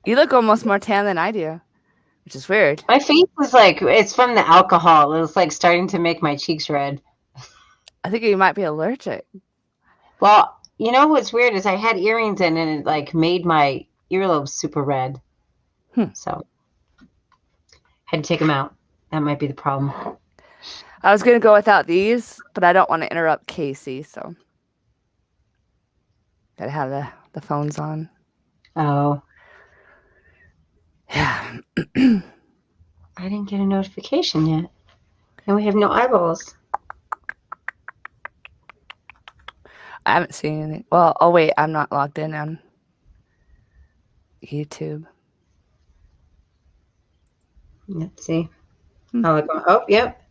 You look almost more tan than I do, which is weird. My face was like, it's from the alcohol. It was like starting to make my cheeks red. I think you might be allergic. Well, you know what's weird is I had earrings in and it like made my earlobes super red. So had to take them out. That might be the problem. I was gonna go without these, but I don't want to interrupt Casey, so gotta have the phones on. Oh. Yeah. I didn't get a notification yet. And we have no eyeballs. I haven't seen anything. Well, oh wait, I'm not logged in on YouTube. Let's see. Oh, yep.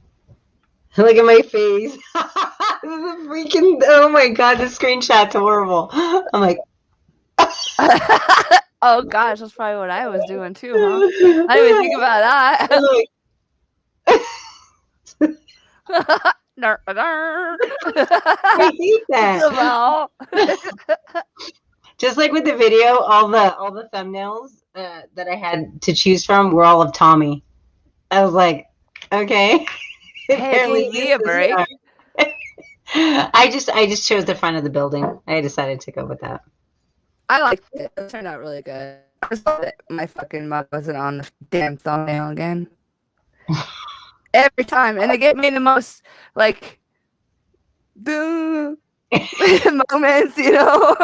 Look at my face. This is freaking, oh my God, the screenshot's horrible. I'm like, oh gosh, that's probably what I was doing too, huh? I didn't even think about that. I hate that. Just like with the video, all the thumbnails that I had to choose from were all of Tommy. I was like, okay. Hey, give me a break. I just chose the front of the building. I decided to go with that. I liked it. It turned out really good. I just thought that my fucking mug wasn't on the damn thumbnail again. Every time. And they get me the most, like, moments, you know?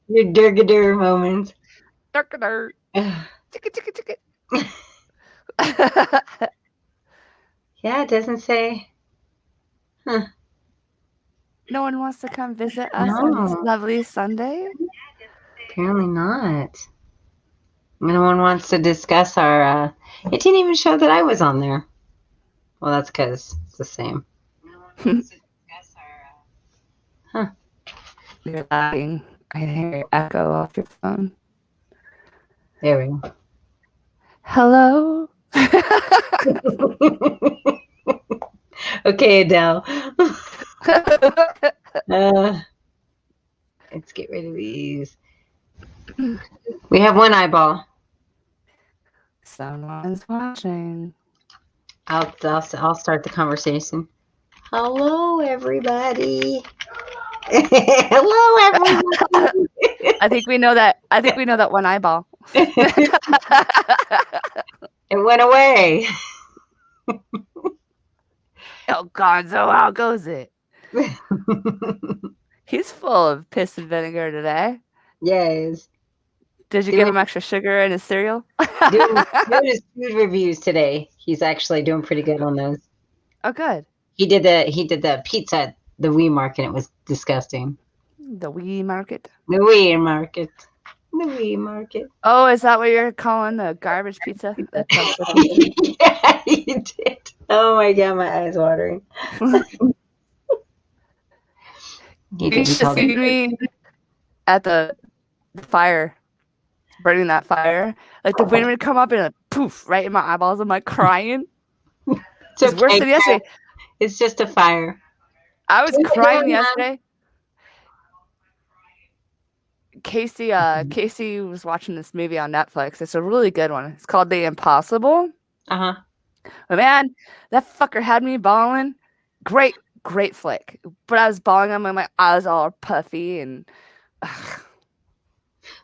Your durgadur moments. Durgadur. Chicka. Yeah, it doesn't say. Huh. No one wants to come visit us on this lovely Sunday? Apparently not. No one wants to discuss our... It didn't even show that I was on there. Well, that's because it's the same. No one wants to discuss our... Huh. You're lagging. I can hear your echo off your phone. There we go. Hello? Okay, Adele. Let's get rid of these. We have one eyeball. Someone's watching. I'll start the conversation. Hello, everybody. Hello, everybody. I think we know that. I think we know that one eyeball. It went away. Oh, Gonzo, how goes it? He's full of piss and vinegar today. Yes. Did you give him extra sugar in his cereal? doing his food reviews today. He's actually doing pretty good on those. Oh, good. He did the pizza at the Wee Market. It was disgusting. The Wee Market. The Wee Market. The Wee Market. Oh, is that what you're calling the garbage pizza? Yeah, he did. Oh my God, my eyes watering. You should see me at the fire, burning that fire. Like the wind would come up and like, poof, right in my eyeballs. I'm like crying. It's worse than yesterday. It's just a fire. I was crying yesterday. Casey was watching this movie on Netflix. It's a really good one. It's called The Impossible. Uh-huh. But man, that fucker had me bawling. Great flick. But I was bawling and my eyes all puffy and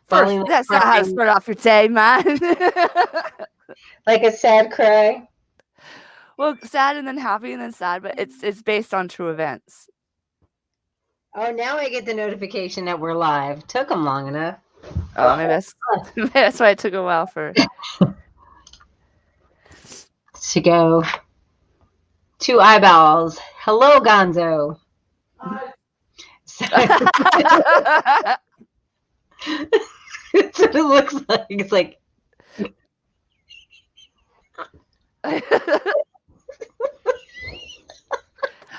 that's not how to start off your day, man. Like a sad cry. Well, sad and then happy and then sad, but it's based on true events. Oh, now I get the notification that we're live. Took them long enough. Oh, maybe that's why it took a while for to go. 2 eyeballs. Hello, Gonzo. That's what it looks like. It's like.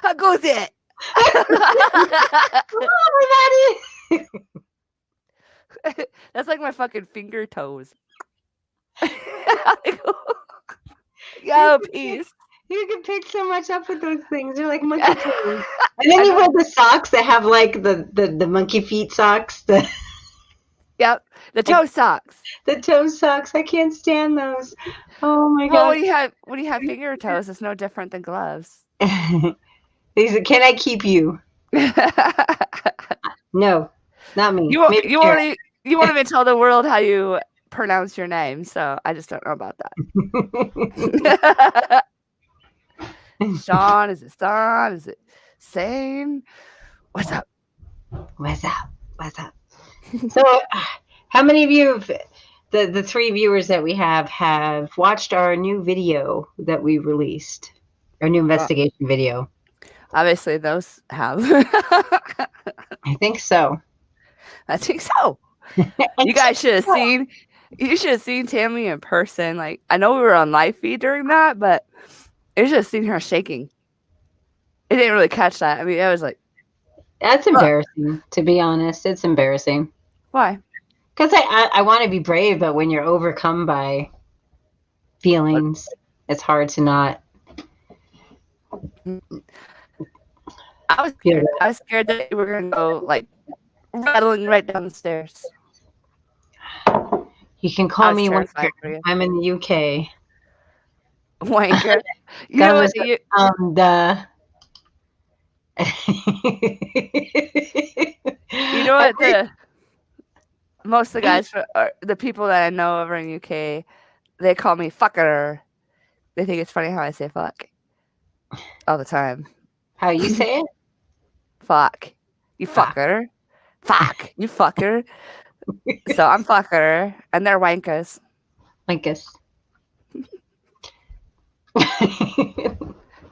How goes it? Hello, everybody. That's like my fucking finger toes. Yo, peace. You can pick so much up with those things. They're like monkey toes. And then you wear the socks that have like the monkey feet socks. Yep. The toe socks. The toe socks. I can't stand those. Oh my Well, god. when you have finger toes, it's no different than gloves. These are, can I keep you? No, not me. Maybe You Sharon. want you won't even tell the world how you pronounce your name, so I just don't know about that. Sean, is it Sean? Is it Sane? What's up? What's up? What's up? So, how many of you, the 3 viewers that we have watched our new video that we released, our new investigation video? Obviously, those have. I think so. I think so. You guys should have seen. You should have seen Tammy in person. Like, I know we were on live feed during that, but you should have seen her shaking. It didn't really catch that. I mean, it was like, That's embarrassing, to be honest. It's embarrassing. why? Because I want to be brave, but when you're overcome by feelings, it's hard to not I was feel scared. that. I was scared that we were gonna go like rattling right down the stairs. You can I call was me wanker. terrified for you. I'm in the UK. Wanker. You know what? You know what? Most of the guys, the people that I know over in UK, they call me fucker. They think it's funny how I say fuck all the time. How you say it? Fuck. You fucker. Fuck. You fucker. So I'm fucker, and they're wankers. Wankus.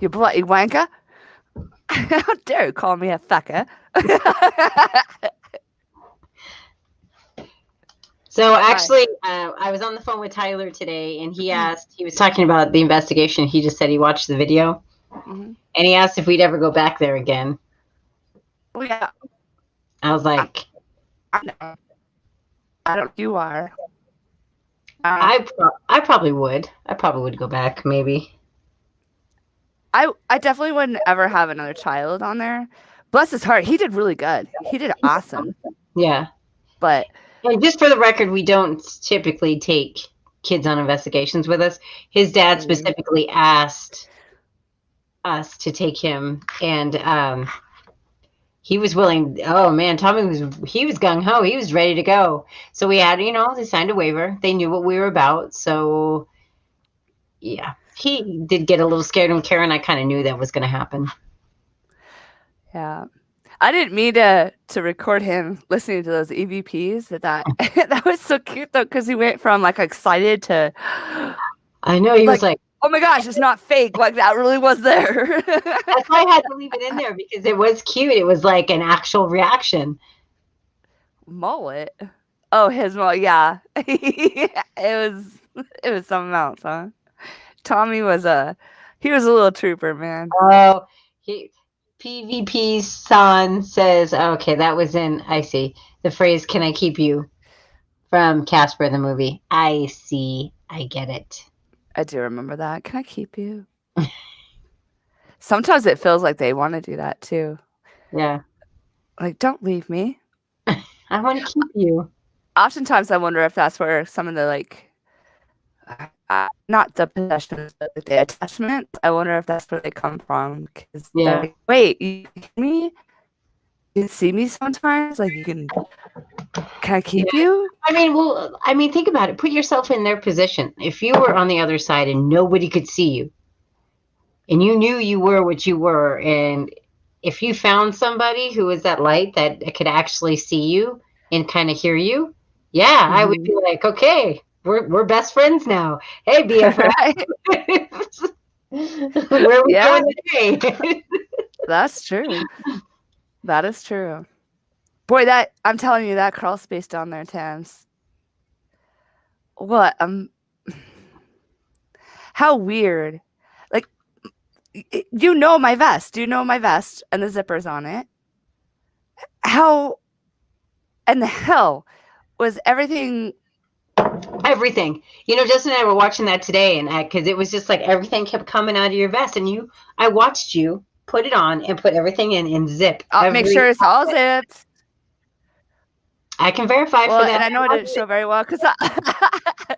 You bloody wanker. How dare you call me a fucker? So actually, I was on the phone with Tyler today, and he was talking about the investigation. He just said he watched the video, and he asked if we'd ever go back there again. Well, yeah. I was like, I know. I don't. You are. I probably would. I probably would go back, maybe. I definitely wouldn't ever have another child on there. Bless his heart, he did really good. He did awesome. Yeah. But and just for the record, we don't typically take kids on investigations with us. His dad specifically asked us to take him, and he was willing. Oh man, Tommy was gung ho. He was ready to go. So we had, they signed a waiver. They knew what we were about. So yeah, he did get a little scared, and Karen, I kind of knew that was going to happen. Yeah. I didn't mean to record him listening to those EVPs. That was so cute though, because he went from like excited to. I know he was like, "Oh my gosh, it's not fake! Like that really was there." That's why I had to leave it in there because it was cute. It was like an actual reaction. Mullet. Oh, his mullet. Yeah, it was something else, huh? Tommy was a little trooper, man. Oh, PvP's son says, okay, that was I see. The phrase, can I keep you? From Casper the movie. I see. I get it. I do remember that. Can I keep you? Sometimes it feels like they want to do that too. Yeah. Like, don't leave me. I want to keep you. Oftentimes I wonder if that's where some of the not the possessions, but the attachment. I wonder if that's where they come from. Because they're like, wait, you hear me? You can see me sometimes. Like can I keep you? I mean, think about it. Put yourself in their position. If you were on the other side and nobody could see you, and you knew you were what you were, and if you found somebody who was that light that could actually see you and kind of hear you, I would be like, okay. We're best friends now. Hey, BFF. Where are we going today? That's true. That is true. Boy, I'm telling you, that crawl space down there, Tams. What? How weird. Like, my vest. You know my vest and the zippers on it. How in the hell was everything? Everything. Justin and I were watching that today, and because it was just like everything kept coming out of your vest, and I watched you put it on and put everything in zip. I'll make sure it's all zipped. I can verify Well, for that. and I know I didn't show very well because I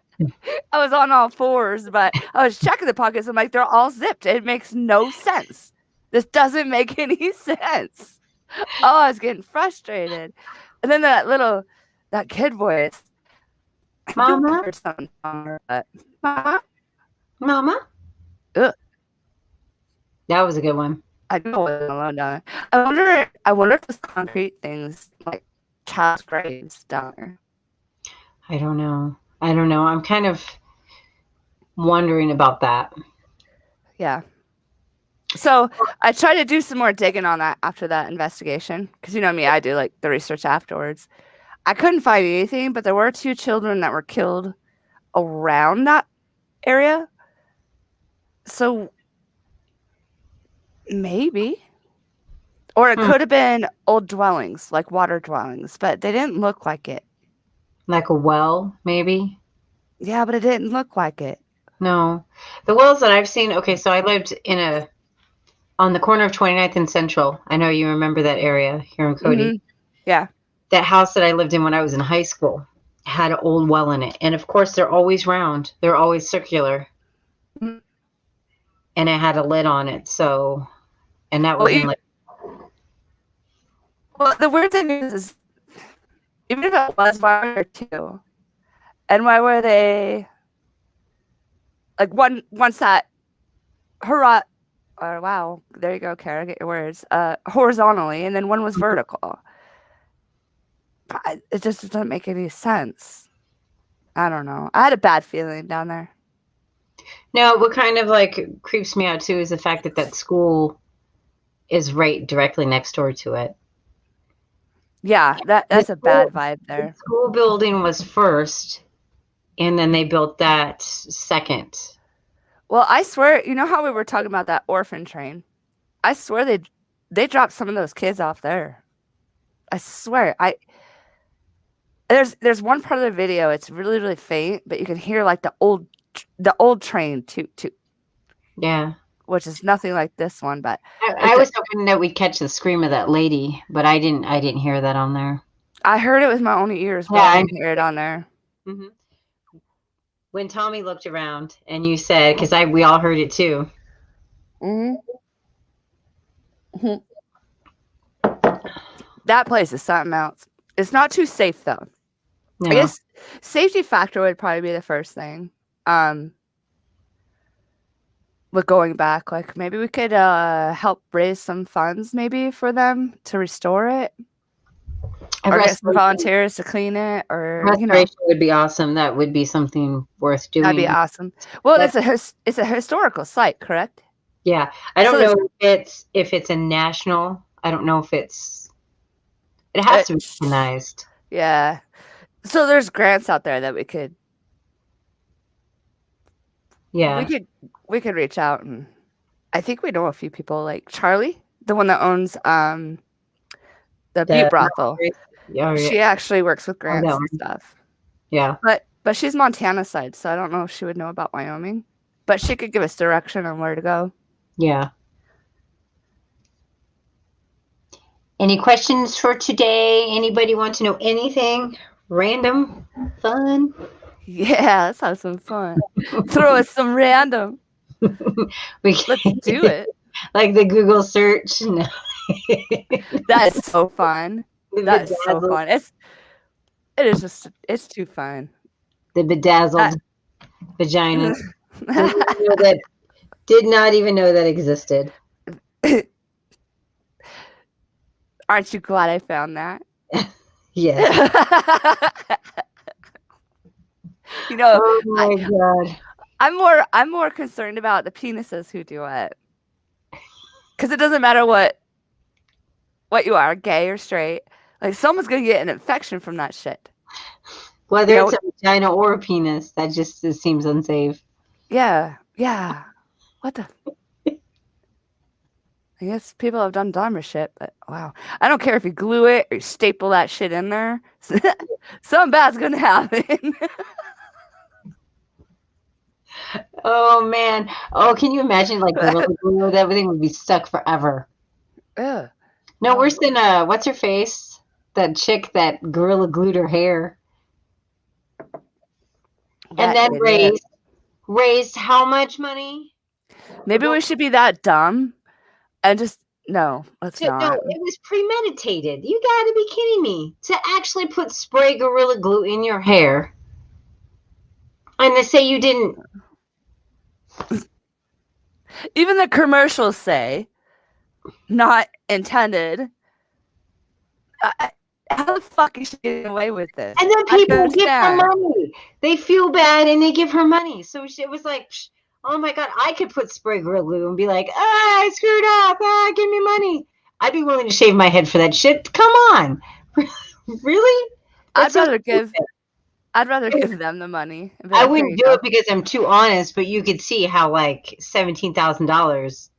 was on all fours, but I was checking the pockets. I'm like, they're all zipped. It makes no sense. This doesn't make any sense. Oh, I was getting frustrated. And then that kid voice. I knew I Mama, heard something from her, but Mama, Mama. ugh, That was a good one. I knew I wasn't alone down there. I wonder if there's concrete things like child's graves down there. I don't know. I'm kind of wondering about that. Yeah. So I tried to do some more digging on that after that investigation because you know me, I do like the research afterwards. I couldn't find anything, but there were 2 children that were killed around that area. So maybe. Or it could have been old dwellings, like water dwellings, but they didn't look like it. Like a well, maybe? Yeah, but it didn't look like it. No. The wells that I've seen, okay, so I lived on the corner of 29th and Central. I know you remember that area here in Cody. Mm-hmm. Yeah. That house that I lived in when I was in high school had an old well in it. And of course, they're always round. They're always circular. Mm-hmm. And it had a lid on it. So, and that Well, was in like. Well, the weird thing is even if it was 1 or 2, and why were they like once that hurrah or wow, there you go, Kara, get your words. Horizontally, and then one was vertical. It just doesn't make any sense. I don't know. I had a bad feeling down there. No, what kind of like creeps me out too is the fact that that school is right directly next door to it. Yeah, that's a bad vibe there. The school building was first, and then they built that second. Well, I swear, you know how we were talking about that orphan train? I swear they dropped some of those kids off there. I swear. There's one part of the video, it's really, really faint, but you can hear like the old train toot. Yeah. Which is nothing like this one, but I was hoping that we'd catch the scream of that lady, but I didn't hear that on there. I heard it with my own ears, but I didn't hear it on there. Mm-hmm. When Tommy looked around and you said, because we all heard it too. Mm-hmm. That place is something else. It's not too safe though. No. I guess safety factor would probably be the first thing. With going back, like maybe we could help raise some funds maybe for them to restore it. Or get some volunteers to clean it, or restoration would be awesome. That would be something worth doing. That'd be awesome. Well, it's a historical site, correct? Yeah, I don't know if it's a national. I don't know if it has to be recognized. Yeah, so there's grants out there that we could. Yeah, we could reach out, and I think we know a few people like Charlie, the one that owns the Butte brothel. She actually works with grants and stuff. Yeah. But she's Montana side, so I don't know if she would know about Wyoming. But she could give us direction on where to go. Yeah. Any questions for today? Anybody want to know anything? Random? Fun? Yeah, let's have some fun. Throw us some random. Let's do it. Like the Google search. No. That's so fun. That's so fun. It's too fun. The bedazzled vagina. That did not even know that existed. Aren't you glad I found that? Yeah. Oh my God. I'm more concerned about the penises who do it. Because it doesn't matter what you are, gay or straight. Like, someone's going to get an infection from that shit. Whether it's a vagina or a penis, that just seems unsafe. Yeah. What the? I guess people have done dumber shit, but wow. I don't care if you glue it or you staple that shit in there. Something bad's going to happen. Oh, man. Oh, can you imagine, like, Gorilla Glue? Everything would be stuck forever. Ugh. No worse than, what's her face? that chick that gorilla glued her hair. That And then idiot. raised how much money? Maybe we should be that dumb and just no, let's No, not. it was premeditated. You gotta be kidding me. To actually put spray gorilla glue in your hair. And to say you didn't. Even the commercials say not intended. How the fuck is she getting away with this? And then people give her money. They feel bad and they give her money. So it was like, oh my God, I could put spray gorilla glue and be like, I screwed up. Give me money. I'd be willing to shave my head for that shit. Come on. Really? I'd rather give them the money. I wouldn't do it because I'm too honest, but you could see how like $17,000.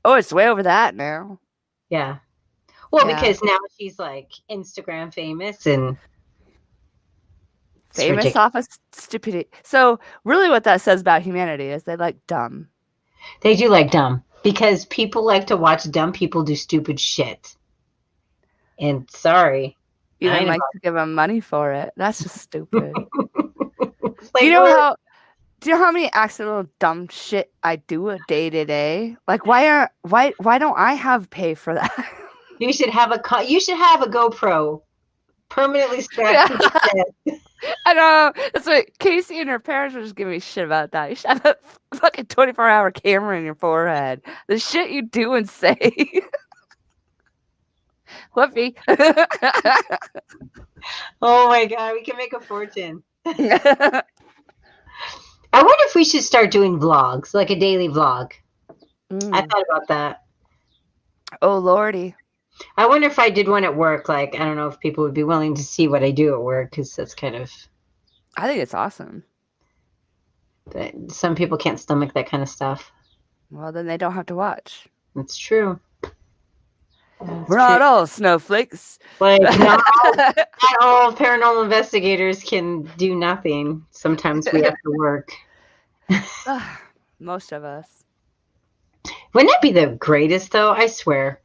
Oh, it's way over that now. Yeah. Well, because now she's like Instagram famous and famous off of stupidity. So really what that says about humanity is they like dumb. They do like dumb because people like to watch dumb people do stupid shit. And sorry. You don't like to give them money for it. That's just stupid. Do you know how many accidental dumb shit I do a day to day? Like why don't I have pay for that? You should have a GoPro permanently strapped to your head. I know. That's what Casey and her parents were just giving me shit about that. You should have a fucking 24-hour camera in your forehead. The shit you do and say. Whoopee. Oh my God, we can make a fortune. I wonder if we should start doing vlogs, like a daily vlog. I thought about that. Oh, Lordy. I wonder if I did one at work, like, I don't know if people would be willing to see what I do at work, because that's kind of... I think it's awesome. But some people can't stomach that kind of stuff. Well, then they don't have to watch. That's true. We're not all snowflakes. Like, not all paranormal investigators can do nothing. Sometimes we have to work. Most of us. Wouldn't that be the greatest, though? I swear.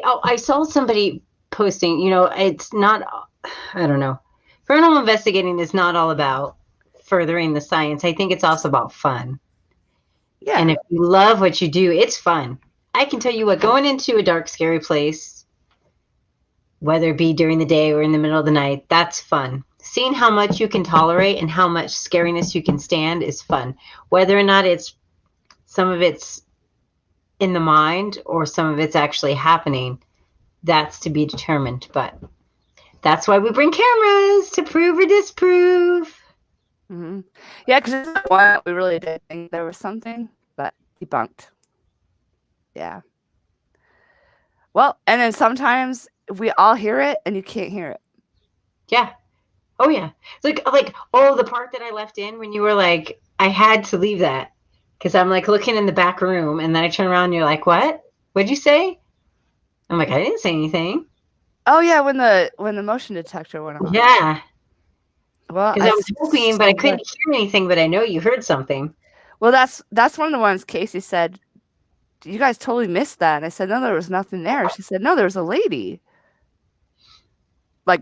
I saw somebody posting, it's not, I don't know. Paranormal investigating is not all about furthering the science. I think it's also about fun. Yeah. And if you love what you do, it's fun. I can tell you what, going into a dark, scary place, whether it be during the day or in the middle of the night, that's fun. Seeing how much you can tolerate and how much scariness you can stand is fun. Whether or not some of it's in the mind or some of it's actually happening, that's to be determined. But that's why we bring cameras, to prove or disprove. Mm-hmm. Yeah, because one we really did think there was something, but debunked. Yeah. Well, and then sometimes we all hear it and you can't hear it. Yeah. Oh yeah. It's like the part that I left in when you were like, I had to leave that because I'm like looking in the back room and then I turn around and you're like, what? What'd you say? I'm like, I didn't say anything. Oh yeah, when the motion detector went off. Yeah. Well, because I was hoping, but I couldn't hear anything. But I know you heard something. Well, that's one of the ones Casey said. You guys totally missed that. And I said, no, there was nothing there. She said, no, there was a lady. Like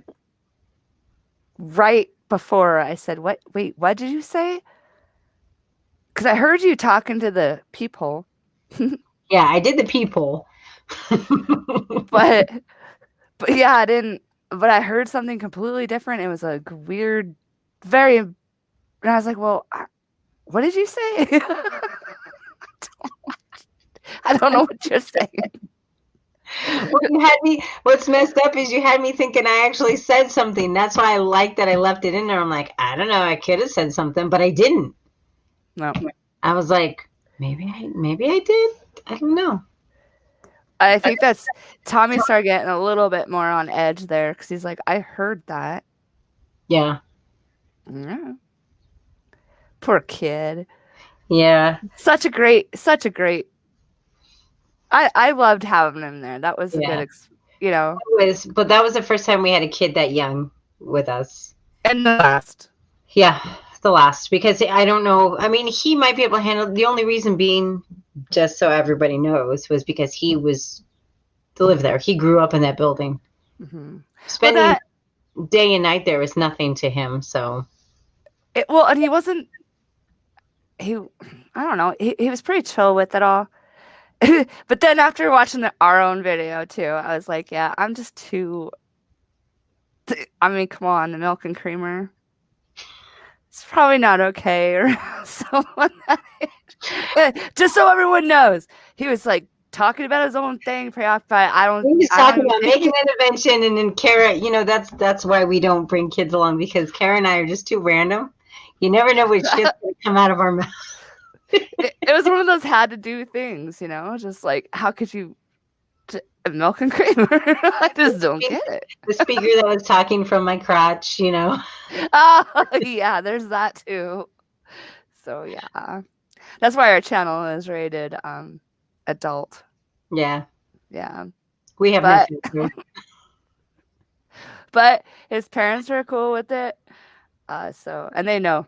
right before I said, what? Wait, what did you say? Because I heard you talking to the peephole. Yeah, I did the peephole. but yeah, I didn't. But I heard something completely different. It was a weird, very. And I was like, well, what did you say? I don't know what you're saying. What's messed up is you had me thinking I actually said something. That's why I like that I left it in there. I'm like, I don't know. I could have said something, but I didn't. No. I was like, maybe I did. I don't know. I think that's Tommy started getting a little bit more on edge there because he's like, I heard that. Yeah. Yeah. Poor kid. Yeah. Such a great. I loved having him there. That was a good, But that was the first time we had a kid that young with us. And the last. Yeah, the last. Because I don't know. I mean, he might be able to handle. The only reason being, just so everybody knows, was because he lived there. He grew up in that building. Mm-hmm. Spending day and night there was nothing to him. So, and he wasn't. I don't know. He was pretty chill with it all. But then after watching our own video too, I was like, yeah, I'm just too. I mean, come on, the milk and creamer. It's probably not okay, or someone. Just so everyone knows, he was like talking about his own thing, preoccupied. He was talking about making an intervention, and then Kara, that's why we don't bring kids along, because Kara and I are just too random. You never know what shit's gonna come out of our mouth. It was one of those had to do things, just like, how could you milk and creamer? I just don't get it. The speaker that was talking from my crotch, Oh, yeah, there's that too. So yeah, that's why our channel is rated adult. Yeah. We have no but his parents are cool with it. So, and they know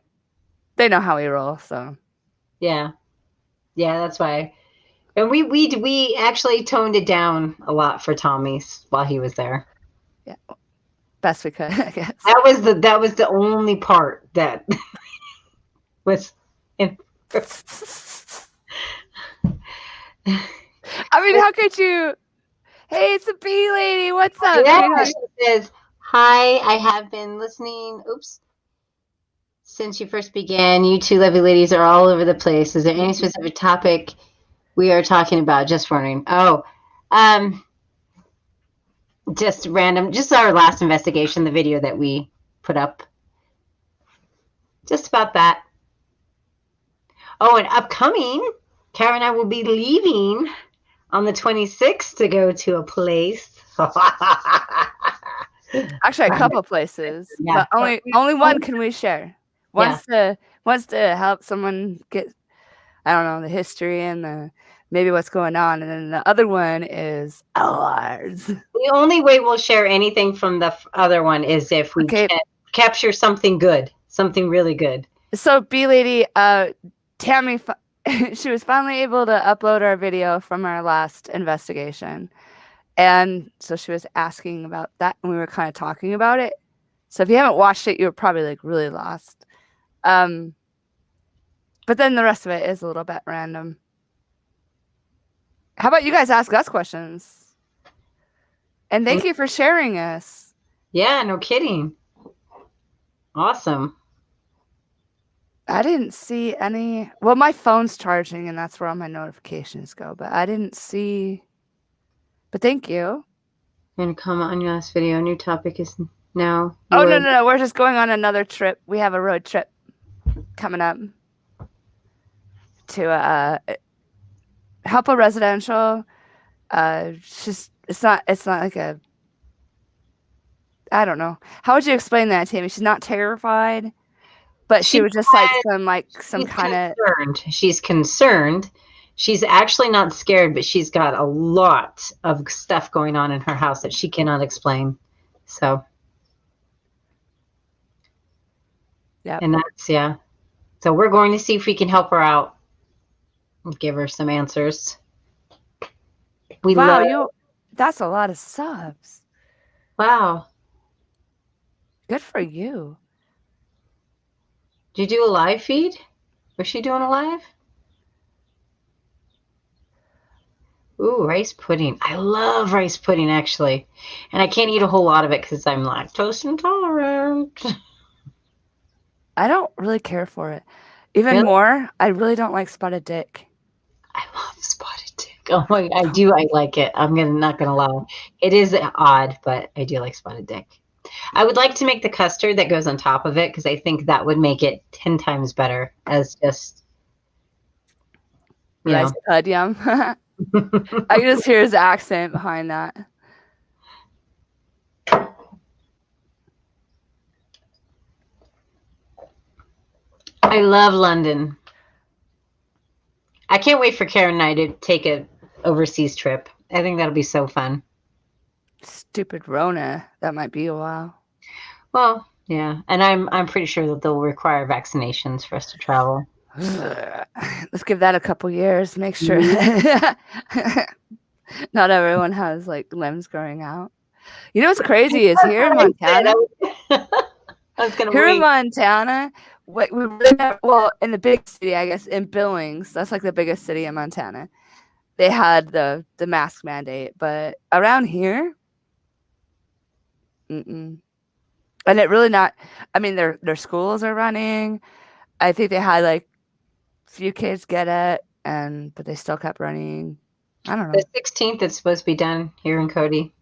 how we roll. So yeah, that's why. And we actually toned it down a lot for Tommy's while he was there. Yeah, best we could, I guess. That was the only part that was. I mean, how could you? Hey, it's a bee lady. What's up? Yeah, she says, hi, I have been listening. Oops. Since you first began, you two lovely ladies are all over the place. Is there any specific topic we are talking about? Just wondering. Oh, just random. Just our last investigation, the video that we put up. Just about that. Oh, and upcoming, Kara and I will be leaving on the 26th to go to a place. Actually, a couple places, but only one can we share. One's to help someone get, I don't know, the history and maybe what's going on, and then the other one is ours. The only way we'll share anything from the other one is if we can capture something good, something really good. So, bee lady, Tammy, she was finally able to upload our video from our last investigation. And so she was asking about that, and we were kind of talking about it. So if you haven't watched it, you're probably like really lost. But then the rest of it is a little bit random. How about you guys ask us questions? And thank you for sharing us. Yeah, no kidding. Awesome. I didn't see any. Well, my phone's charging, and that's where all my notifications go. But I didn't see. But thank you. I'm going to comment on your last video. New topic is now. Oh, no. We're just going on another trip. We have a road trip coming up to help a residential. It's not like a. I don't know. How would you explain that, Tammy? She's not terrified, but she was just like some kind of. She's concerned. She's actually not scared, but she's got a lot of stuff going on in her house that she cannot explain. So, yeah. And that's, yeah. So we're going to see if we can help her out and give her some answers. That's a lot of subs. Wow. Good for you. Did you do a live feed? Was she doing a live? Ooh, rice pudding. I love rice pudding, actually. And I can't eat a whole lot of it because I'm lactose intolerant. I don't really care for it. Even more, I really don't like spotted dick. I love spotted dick. Oh my, I do. I like it. Not gonna lie. It is odd, but I do like spotted dick. I would like to make the custard that goes on top of it because I think that would make it 10 times better as just, rice pud, yum. I can just hear his accent behind that. I love London. I can't wait for Karen and I to take a overseas trip. I think that'll be so fun. Stupid Rona. That might be a while. Well, yeah. And I'm pretty sure that they'll require vaccinations for us to travel. Let's give that a couple years. Make sure not everyone has like limbs growing out. You know what's crazy is here in That's what I Montana. said. I was gonna Here in read. Montana, what we really have, well, in the big city, I guess, in Billings, that's like the biggest city in Montana. They had the mask mandate, but around here, mm-mm. And it really not. I mean, their schools are running. I think they had like few kids get it, but they still kept running. I don't know. The 16th, it's supposed to be done here in Cody.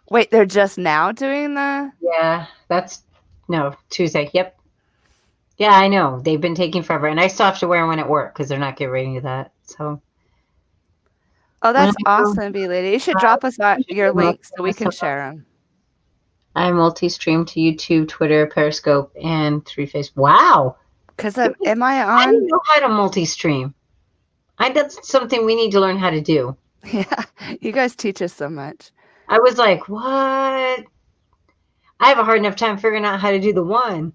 Wait, they're just now doing the. Yeah, no, Tuesday. Yep. Yeah, I know. They've been taking forever, and I still have to wear one at work because they're not getting ready to do that. So. Oh, that's awesome, B lady. You should drop us your links so we can share them. I multi-stream to YouTube, Twitter, Periscope, and Three Face. Wow. Because am I on? I didn't know how to multi-stream. That's something we need to learn how to do. Yeah, you guys teach us so much. I was like, what? I have a hard enough time figuring out how to do the one.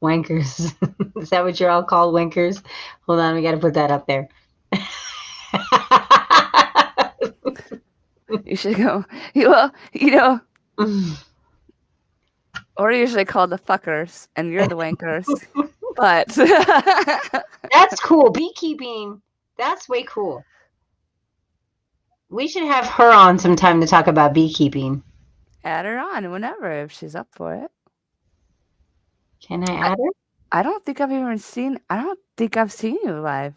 Wankers. Is that what you're all called, wankers? Hold on, we got to put that up there. You should go. Well, or usually called the fuckers, and you're the wankers. But that's cool. Beekeeping. That's way cool. We should have her on sometime to talk about beekeeping. Add her on whenever if she's up for it. Can I add her? I don't think I've seen you live.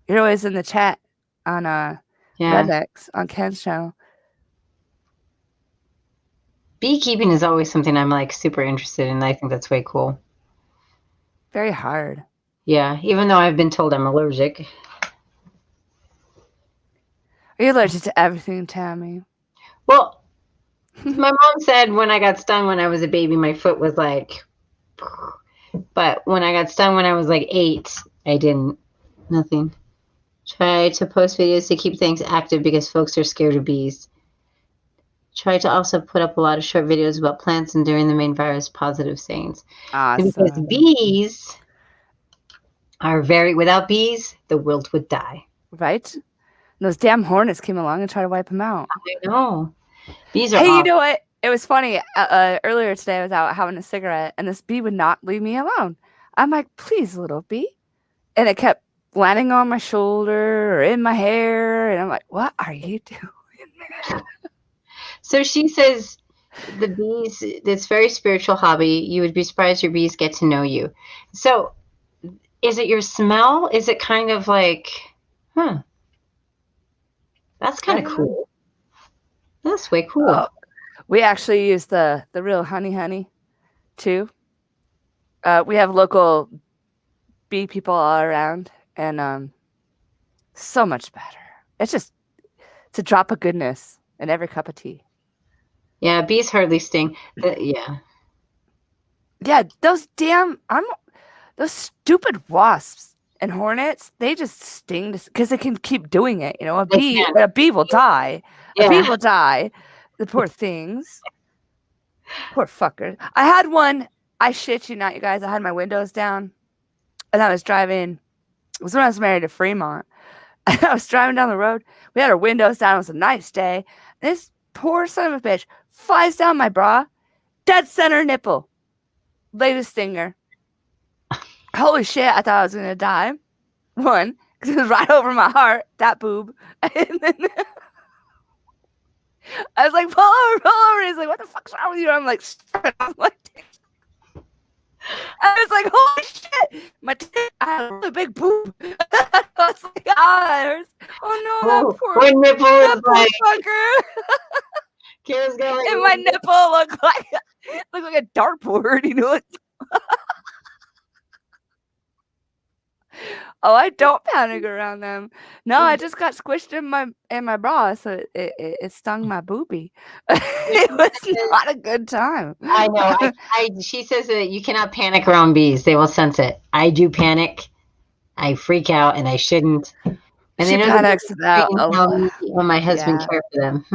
You're always in the chat on Rednex on Ken's channel. Beekeeping is always something I'm like super interested in. I think that's way cool. Very hard. Yeah, even though I've been told I'm allergic. Are you allergic to everything, Tammy? Well, my mom said when I got stung when I was a baby, my foot was like, but when I got stung when I was like 8, I didn't. Nothing. Try to post videos to keep things active because folks are scared of bees. Try to also put up a lot of short videos about plants and during the main virus positive sayings. Awesome. Because bees are without bees, the world would die. Right? And those damn hornets came along and tried to wipe them out. I know. Bees are Hey, awful. you know what? It was funny. Earlier today, I was out having a cigarette, and this bee would not leave me alone. I'm like, please, little bee. And it kept landing on my shoulder or in my hair. And I'm like, what are you doing? So she says the bees, this very spiritual hobby, you would be surprised your bees get to know you. So is it your smell? Is it kind of like, that's kind of cool. That's way cool. We actually use the real honey too. We have local bee people all around, and so much better. It's a drop of goodness in every cup of tea. Yeah, bees hardly sting. Yeah, those stupid wasps and hornets, they just sting because they can keep doing it. A bee will die. Yeah. A bee will die. The poor things. Poor fuckers. I had one. I shit you not, you guys. I had my windows down, and I was driving. It was when I was married to Fremont. I was driving down the road. We had our windows down. It was a nice day. This poor son of a bitch flies down my bra, dead center nipple, latest stinger. Holy shit! I thought I was gonna die. One, because it was right over my heart. That boob, and then I was like, pull over. He's like, what the fuck's wrong with you? I'm like, I'm like, I was like, holy shit, I had a really big boob. I was like, that hurts. Oh no, that poor nipple is like fucker. Kara's going. And my nipple looked like a dartboard, Oh, I don't panic around them. No, I just got squished in my bra, so it stung my boobie. It was not a good time. I know. She says that you cannot panic around bees; they will sense it. I do panic. I freak out, and I shouldn't. And she panics about when my husband cared for them.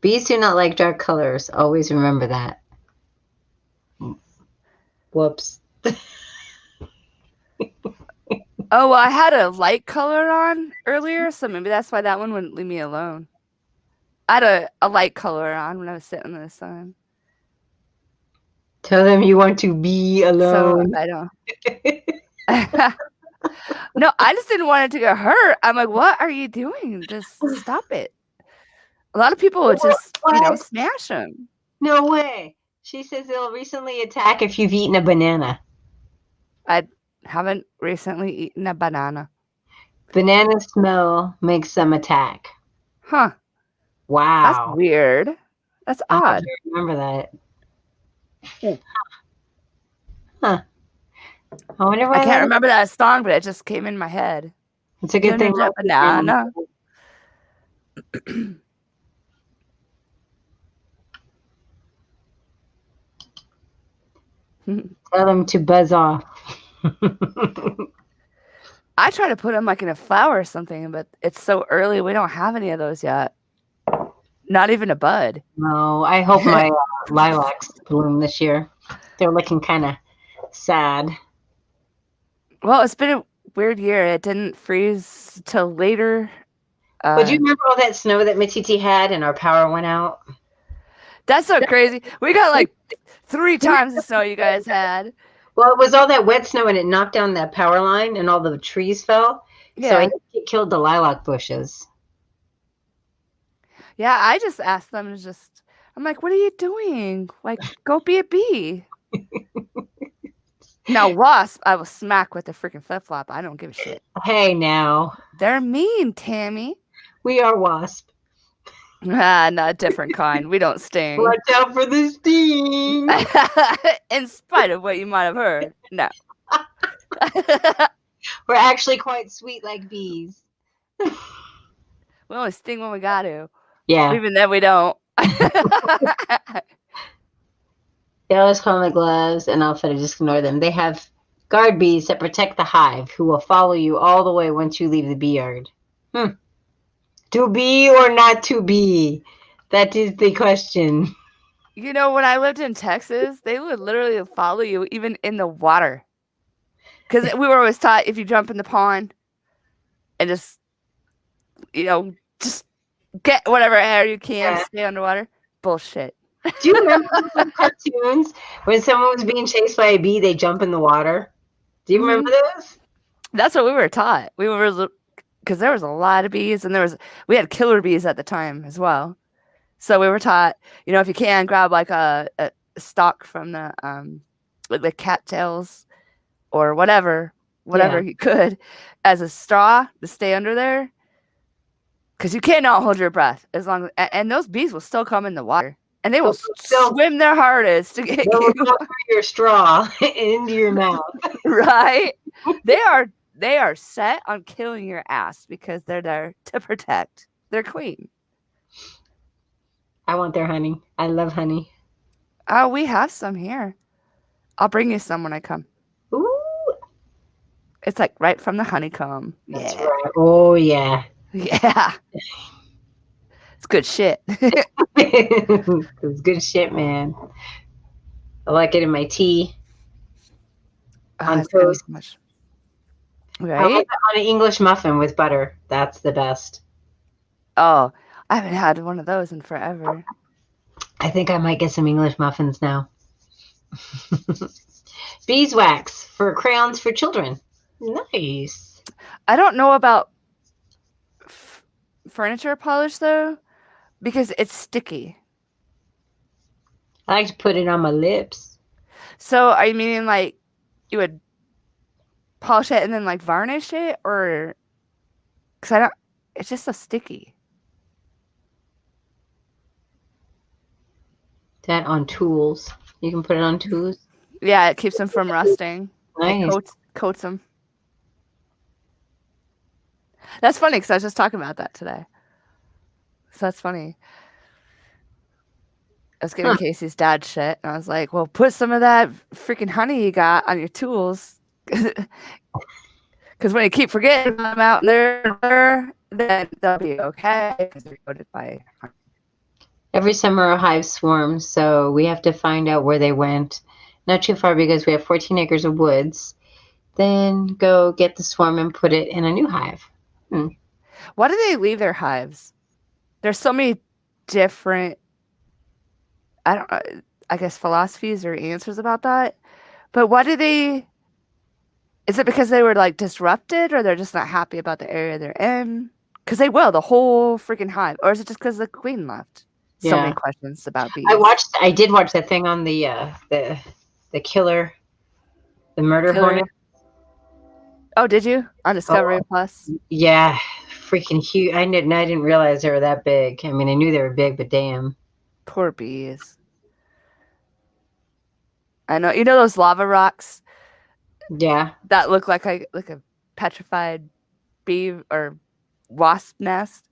Bees do not like dark colors. Always remember that. Whoops. Oh, well, I had a light color on earlier, so maybe that's why that one wouldn't leave me alone. I had a light color on when I was sitting in the sun. Tell them you want to be So alone. I don't. No, I just didn't want it to get hurt. I'm like, what are you doing? Just stop it. A lot of people would just, What? smash them. No way. She says they'll recently attack if you've eaten a banana. I haven't recently eaten a banana. Banana smell makes them attack. Huh. That's Wow. weird. That's I'll have odd. to remember that. Hmm. Huh. I wonder I why can't that remember that song, but it just came in my head. It's a good thing. Ginger banana. Tell them to buzz off. I try to put them like in a flower or something, but it's so early. We don't have any of those yet. Not even a bud. No, I hope my lilacs bloom this year. They're looking kind of sad. Well, it's been a weird year. It didn't freeze till later. But do you remember all that snow that Mititi had and our power went out? That's so crazy. We got like 3 times the snow you guys had. Well, it was all that wet snow and it knocked down that power line and all the trees fell. So Yeah. it killed the lilac bushes. Yeah, I just asked them I'm like, what are you doing? Like, go be a bee. Now, wasp, I will smack with the freaking flip-flop. I don't give a shit. Hey, now. They're mean, Tammy. We are wasp. Ah, not a different kind. We don't sting. Watch out for the sting. In spite of what you might have heard. No. We're actually quite sweet like bees. We only sting when we got to. Yeah. Even then, we don't. They always call them the gloves, and I'll try to just ignore them. They have guard bees that protect the hive, who will follow you all the way once you leave the bee yard. To be or not to be? That is the question. You know, when I lived in Texas, they would literally follow you even in the water. Because we were always taught if you jump in the pond and just, just get whatever air you can to stay underwater. Bullshit. Do you remember those cartoons when someone was being chased by a bee, they jump in the water? Do you remember those? That's what we were taught. We were, because there was a lot of bees, and we had killer bees at the time as well. So we were taught, if you can, grab like a stalk from the cattails or whatever you could as a straw to stay under there. Because you cannot hold your breath as long as, and those bees will still come in the water. And they will swim their hardest to get you. Through your straw into your mouth. Right? They are set on killing your ass because they're there to protect their queen. I want their honey. I love honey. Oh, we have some here. I'll bring you some when I come. Ooh. It's like right from the honeycomb. That's right. Oh, yeah. Yeah. It's good shit. It's good shit, man. I like it in my tea. On toast. Right? I like it on an English muffin with butter. That's the best. Oh, I haven't had one of those in forever. I think I might get some English muffins now. Beeswax for crayons for children. Nice. I don't know about furniture polish, though, because it's sticky. I like to put it on my lips. So are you meaning like you would polish it and then like varnish it, or because it's just so sticky. That on tools. You can put it on tools. Yeah, it keeps them from rusting. Nice. It coats them. That's funny because I was just talking about that today. So that's funny. I was giving Casey's dad shit, and I was like, well, put some of that freaking honey you got on your tools. Because when you keep forgetting them out there, then they'll be okay because they're coated by honey. Every summer our hive swarms, so we have to find out where they went. Not too far because we have 14 acres of woods then go get the swarm and put it in a new hive. Why do they leave their hives? There's so many different, I guess philosophies or answers about that. But why do they? Is it because they were like disrupted, or they're just not happy about the area they're in? Because they will the whole freaking hive, or is it just because the queen left? So many Yeah. questions about bees. I did watch that thing on the killer, the murder hornet. Oh, did you on Discovery Oh, Plus? yeah, freaking huge. I didn't realize they were that big. I mean, I knew they were big, but damn. Poor bees. I know. You know those lava rocks Yeah. that look like a petrified bee or wasp nest?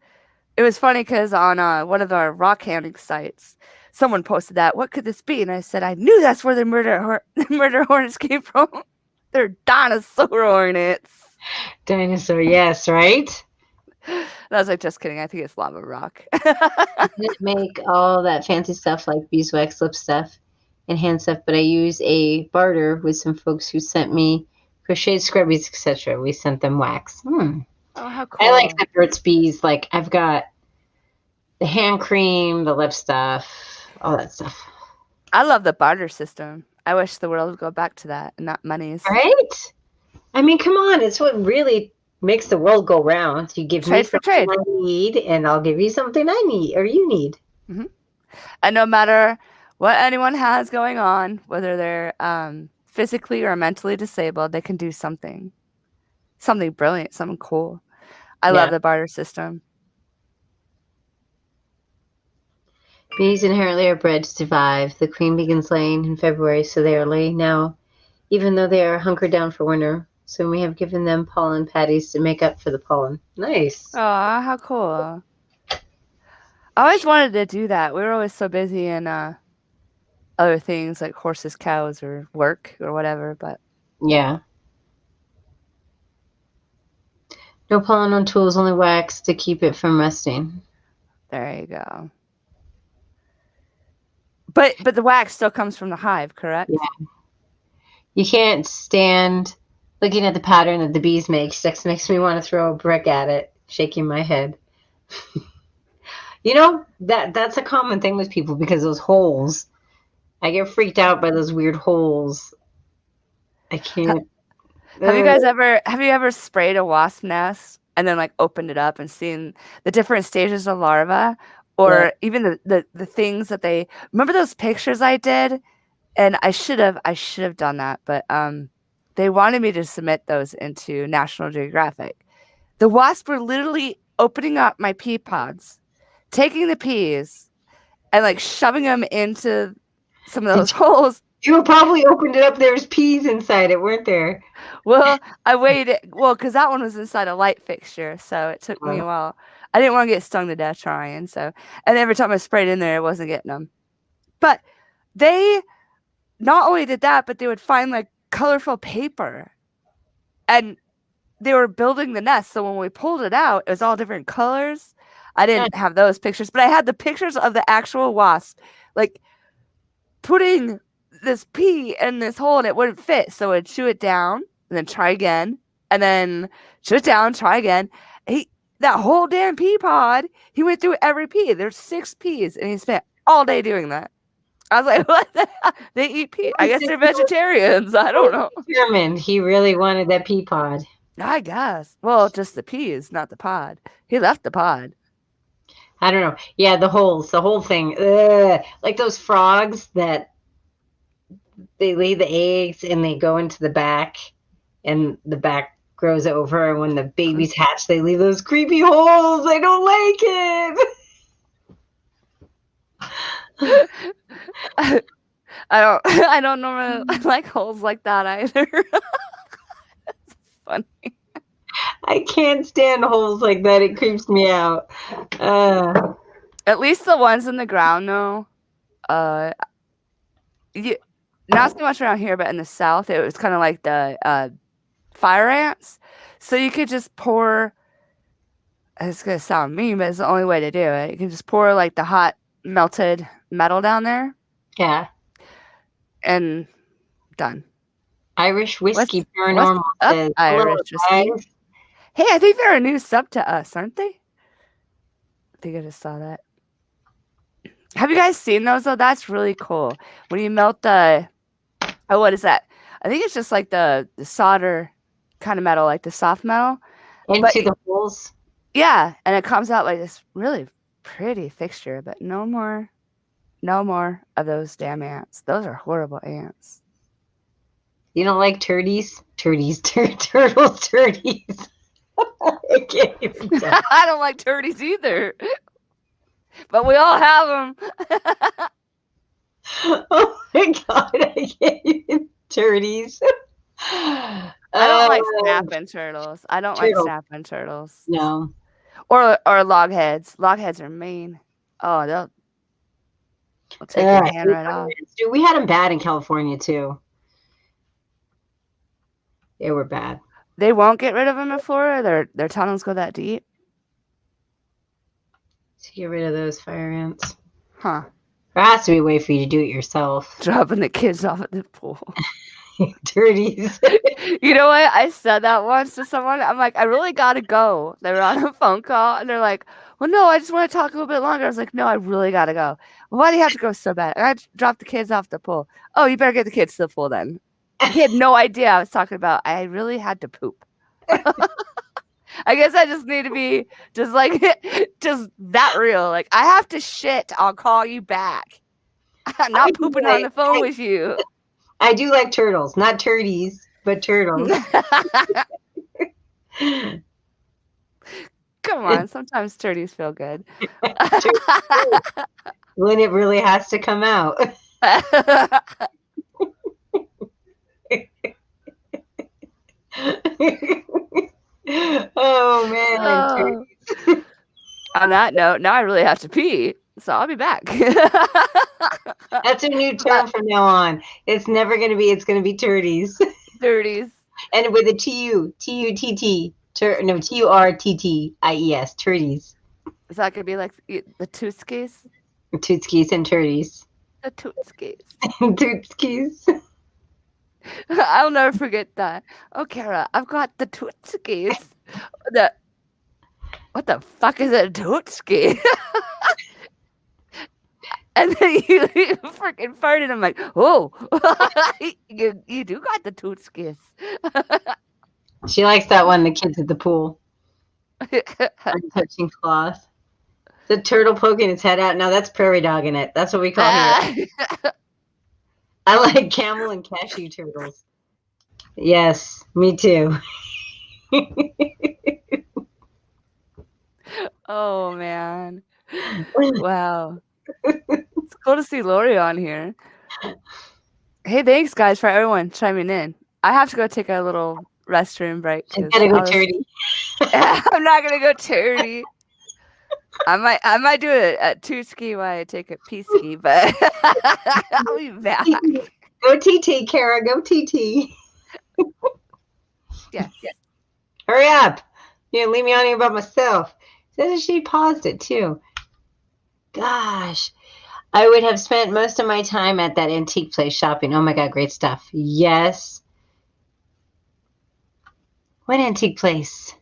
It was funny because on one of our rock hounding sites, someone posted that. What could this be? And I said, I knew that's where the murder hornets came from. They're dinosaur hornets. Dinosaur, yes, right? And I was like, just kidding. I think it's lava rock. I didn't make all that fancy stuff like beeswax lip stuff and hand stuff, but I use a barter with some folks who sent me crocheted scrubbies, etc. We sent them wax. Oh, how cool. I like the Burt's Bees. Like, I've got the hand cream, the lip stuff, all that stuff. I love the barter system. I wish the world would go back to that and not monies. Right? I mean, come on. It's what really makes the world go round. You give me something I need, and I'll give you something I need, or you need. Mm-hmm. And no matter what anyone has going on, whether they're physically or mentally disabled, they can do something brilliant, something cool. I love the barter system. Bees inherently are bred to survive. The queen begins laying in February, so they are laying now, even though they are hunkered down for winter. So we have given them pollen patties to make up for the pollen. Nice. Aw, how cool. I always wanted to do that. We were always so busy in other things like horses, cows, or work or whatever, but yeah. No pollen on tools, only wax to keep it from rusting. There you go. But the wax still comes from the hive, correct? Yeah. You can't stand looking at the pattern that the bees make. Sex makes me want to throw a brick at it, shaking my head. You know, that's a common thing with people because those holes. I get freaked out by those weird holes. I can't. Have you ever sprayed a wasp nest and then like opened it up and seen the different stages of larva, or even the things that they remember those pictures I did? And I should have done that, but they wanted me to submit those into National Geographic. The wasps were literally opening up my pea pods, taking the peas, and like shoving them into some of those holes. You probably opened it up. There was peas inside it, weren't there? Well, I waited. Well, because that one was inside a light fixture, so it took me a while. I didn't want to get stung to death trying. So, and every time I sprayed in there, it wasn't getting them. But they not only did that, but they would find like colorful paper, and they were building the nest. So when we pulled it out, it was all different colors. I didn't have those pictures, but I had the pictures of the actual wasp, like putting this pea in this hole and it wouldn't fit. So it'd chew it down and then try again and then chew it down, try again. That whole damn pea pod, he went through every pea. There's 6 peas and he spent all day doing that. I was like, what the hell? They eat pea. I guess they're vegetarians. I don't know. Determined. He really wanted that pea pod. I guess. Well, just the peas, not the pod. He left the pod. I don't know. Yeah, the holes, the whole thing. Ugh. Like those frogs that they lay the eggs and they go into the back and the back grows over. And when the babies hatch, they leave those creepy holes. I don't like it. I don't normally like holes like that either. It's funny. I can't stand holes like that. It creeps me out. At least the ones in the ground, though. Not so much around here, but in the south, it was kind of like the fire ants. So you could just pour. It's gonna sound mean, but it's the only way to do it. You can just pour like the hot melted metal down there. Yeah. And done. Irish Whiskey What's Paranormal up, says, hello, Irish whiskey? guys. Hey, I think they're a new sub to us, aren't they? I think I just saw that. Have you guys seen those though? That's really cool. When you melt the what is that? I think it's just like the solder kind of metal, like the soft metal. But Into the holes. yeah, and it comes out like this really pretty fixture, but no more of those damn ants. Those are horrible ants. You don't like turdies? Turdies, turtles, turdies. I can't even tell. I don't like turdies either. But we all have them. Oh my god, I can't even turdies. I don't like snapping turtles. I don't like turtle. snapping turtles. No. Or logheads. Logheads are mean. Oh, they'll take your hand right off. Dude, we had them bad in California too. They were bad. They won't get rid of them in Florida. Their tunnels go that deep. To get rid of those fire ants. Huh. There has to be a way for you to do it yourself. Dropping the kids off at the pool. Turdies. You know what? I said that once to someone. I'm like, I really gotta go. They were on a phone call and they're like, well, no, I just want to talk a little bit longer. I was like, no, I really gotta go. Well, why do you have to go so bad? I dropped the kids off the pool. Oh, you better get the kids to the pool then. He had no idea I was talking about. I really had to poop. I guess I just need to be just like just that real. Like I have to shit. I'll call you back. I'm not pooping on the phone with you. I do like turtles, not turdies, but turtles. Come on, sometimes turdies feel good. When it really has to come out. Oh man. Oh. On that note, now I really have to pee, so I'll be back. That's a new term from now on. It's never going to be, it's going to be turdies. Turdies. And with a T-U, T-U-T-T, no, T-U-R-T-T-I-E-S, turdies. Is that going to be like the Tootskies? Tootskies and turdies. The Tootskies. Tootskies. I'll never forget that. Oh, Kara, I've got the Tootskies. What the fuck is a Tootski? And then you freaking farted. I'm like, oh, you do got the Tootskies. She likes that one, the kids at the pool. Untouching cloth. The turtle poking its head out. Now that's prairie dog in it. That's what we call here. I like camel and cashew turtles. Yes, me too. Oh, man. Wow. It's cool to see Lori on here. Hey, thanks, guys, for everyone chiming in. I have to go take a little restroom break. I gotta go turdy. I'm not gonna go turdy. I might do a two-ski while I take a pee-ski, but I'll be back. Go TT, Kara. Go TT. Yes. Hurry up. You didn't leave me on here by myself. Says she paused it too. Gosh. I would have spent most of my time at that antique place shopping. Oh my God, great stuff. Yes. What antique place?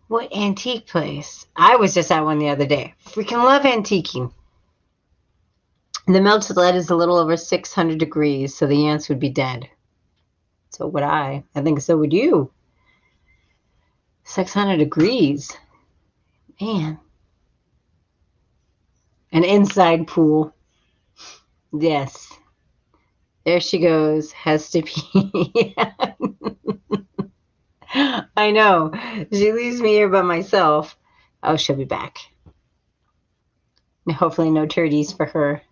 What antique place? I was just at one the other day. Freaking love antiquing. The melted lead is a little over 600 degrees, so the ants would be dead. So would I. I think so would you. 600 degrees. Man. An inside pool. Yes. There she goes. Has to pee. I know. She leaves me here by myself. Oh, she'll be back. Hopefully no turdies for her.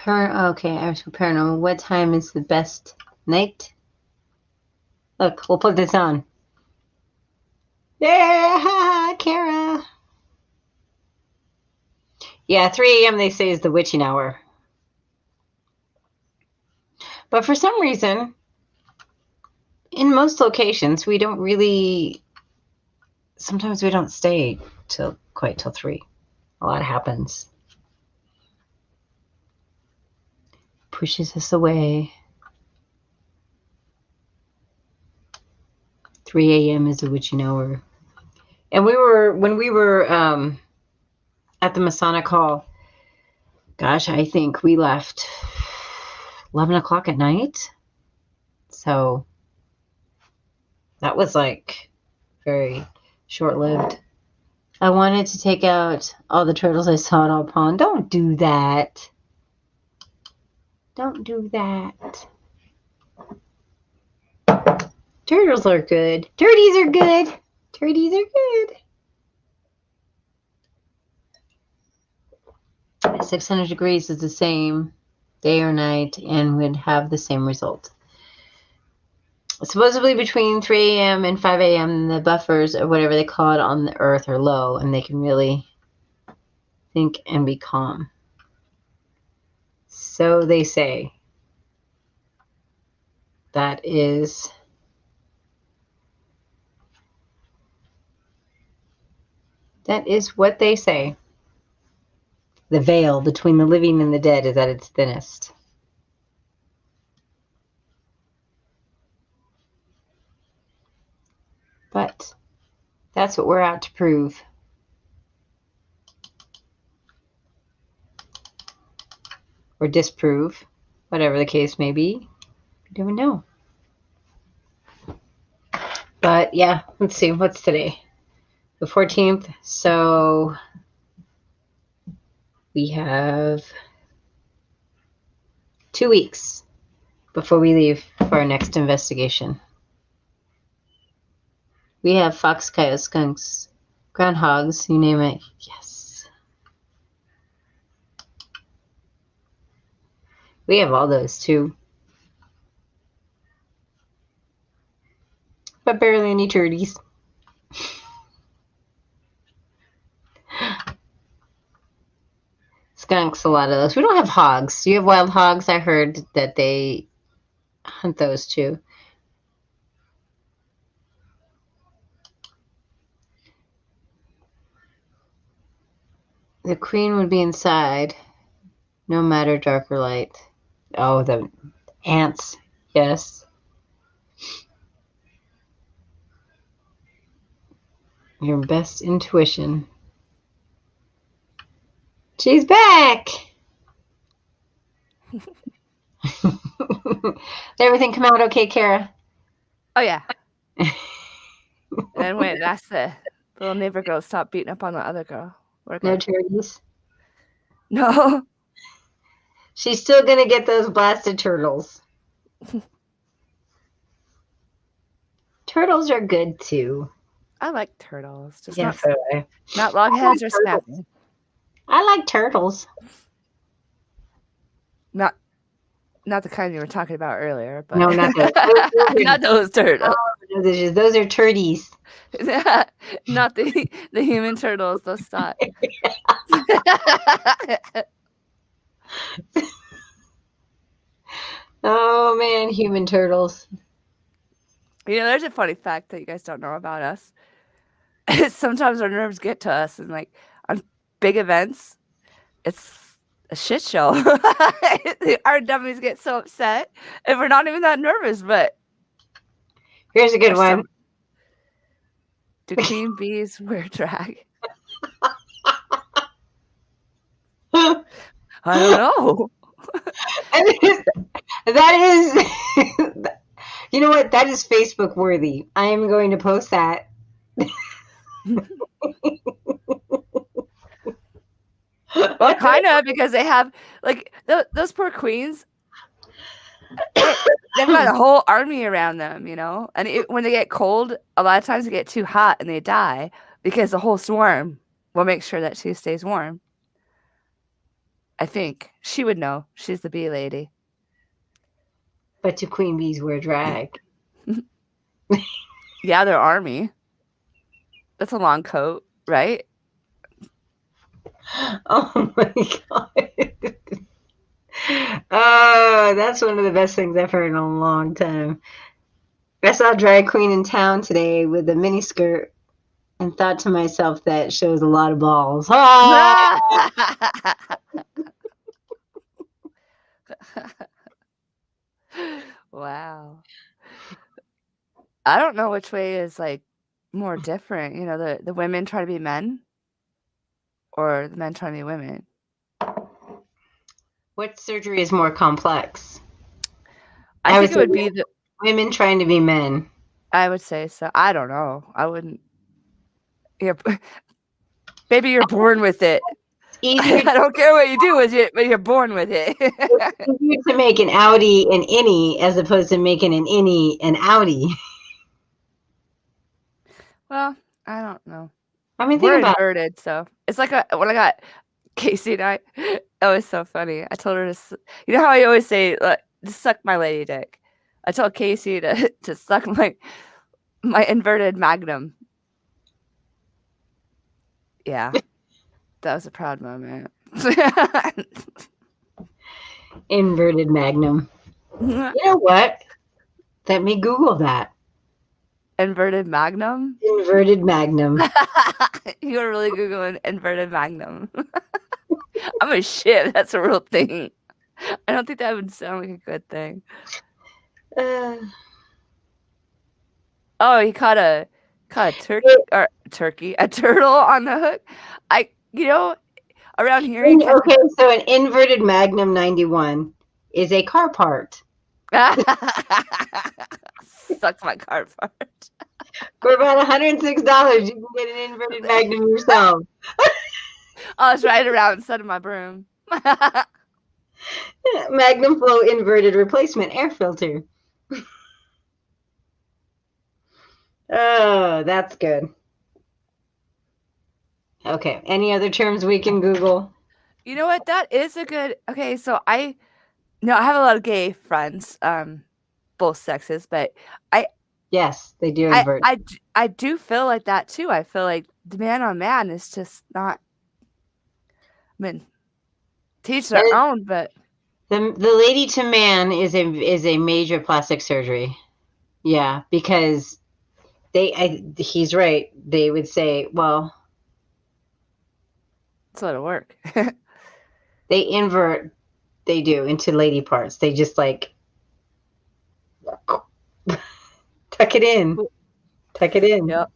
Okay, actual paranormal. What time is the best night? Look, we'll put this on. Yeah, Kara. Yeah, 3 a.m. they say is the witching hour. But for some reason, in most locations, we don't really sometimes we don't stay quite till 3. A lot happens. Pushes us away. 3 a.m. is a witchy hour. And when we were at the Masonic Hall, gosh, I think we left 11 o'clock at night. So that was like very short-lived. I wanted to take out all the turtles I saw at All Pond. Don't do that. Don't do that. Turtles are good. Turdies are good. Turdies are good. 600 degrees is the same day or night and would have the same result. Supposedly between 3 a.m. and 5 a.m. the buffers or whatever they call it on the earth are low and they can really think and be calm. So they say. That is what they say. The veil between the living and the dead is at its thinnest. But that's what we're out to prove. Or disprove, whatever the case may be. You never know. But yeah, let's see, what's today? The 14th. So we have 2 weeks before we leave for our next investigation. We have fox, coyotes, skunks, groundhogs, you name it. Yes. We have all those too. But barely any turdies. Skunks, a lot of those. We don't have hogs. Do you have wild hogs? I heard that they hunt those too. The queen would be inside, no matter dark or light. Oh, the ants. Yes. Your best intuition. She's back! Did everything come out okay, Kara? Oh, yeah. And wait, that's the little neighbor girl stopped beating up on the other girl. No turtles? No. She's still going to get those blasted turtles. Turtles are good, too. I like turtles. Just yeah, not logheads or snapping. I like turtles. Not the kind you were talking about earlier, but no, not those. Not those turtles. Oh, those are turdies. Not the human turtles. Those suck. Oh man, human turtles. You know, there's a funny fact that you guys don't know about us. Sometimes our nerves get to us, and like on big events, it's a shit show. Our dummies get so upset, and we're not even that nervous. But here's a good one. Do queen bees wear drag? I don't know. That is, you know what? That is Facebook worthy. I am going to post that. Well, kind of, because they have like those poor queens. They've got a whole army around them, you know. And when they get cold, a lot of times they get too hot and they die because the whole swarm will make sure that she stays warm. I think she would know. She's the bee lady. But do queen bees wear drag? Yeah, their army. That's a long coat, right? Oh my god. Oh, that's one of the best things I've heard in a long time. I saw a drag queen in town today with a mini skirt. and thought to myself, that shows a lot of balls. Ah! Wow. I don't know which way is like more different. You know, the women try to be men or the men trying to be women. What surgery is more complex? I think would it say would be the. women trying to be men. I would say so. I don't know. I wouldn't. You're, maybe you're born with it. It's I easier, don't care what you do with it, but you're born with it. it's easier to make an outie an innie as opposed to making an innie an outie. Well, I don't know. I mean, think We're about inverted, so it's like when I got Casey and I. It was so funny. I told her to, you know how I always say, like, just suck my lady dick. I told Casey to suck my inverted magnum. Yeah, that was a proud moment. inverted magnum. You know what? Let me Google that. Inverted magnum? Inverted magnum. You were really Googling inverted magnum. I'm a shit. That's a real thing. I don't think that would sound like a good thing. Oh, he caught a turkey, a turtle on the hook. Around here you catch. Okay, so an inverted Magnum 91 is a car part. Sucks my car part. For about $106, you can get an inverted Magnum yourself. Oh, it's right around instead of my broom. Magnum Flow inverted replacement air filter. Oh, that's good. Okay, any other terms we can Google? You know what? That is a good. Okay, so I have a lot of gay friends, both sexes, but Yes, they do invert. I do feel like that too. I feel like the man on man is just not. I mean, teach their own, but the lady to man is a major plastic surgery. Yeah, because he's right. They would say, well, it's a lot of work. they invert. They do into lady parts. They just like tuck it in. Tuck it in. Yep.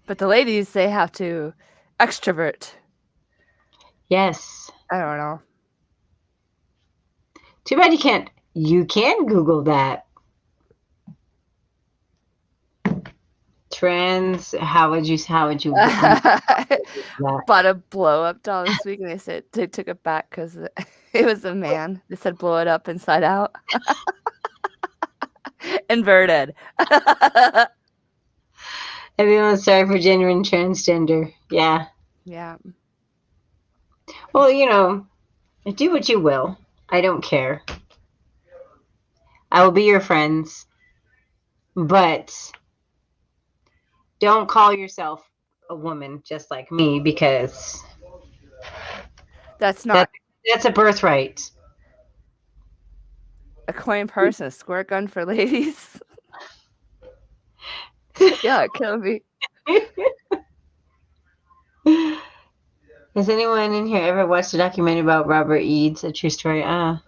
But the ladies, they have to extrovert. Yes. I don't know. Too bad you can't. You can Google that. Trends. How would you? Bought a blow up doll this week, and they said they took it back because it was a man. They said blow it up inside out. Inverted. Everyone's sorry for genuine transgender. Yeah. Yeah. Well, do what you will. I don't care. I will be your friends. But don't call yourself a woman just like me, because that's a birthright. A coin purse and a squirt gun for ladies. Yeah, it killed me. Has anyone in here ever watched a documentary about Robert Eads, a true story? No.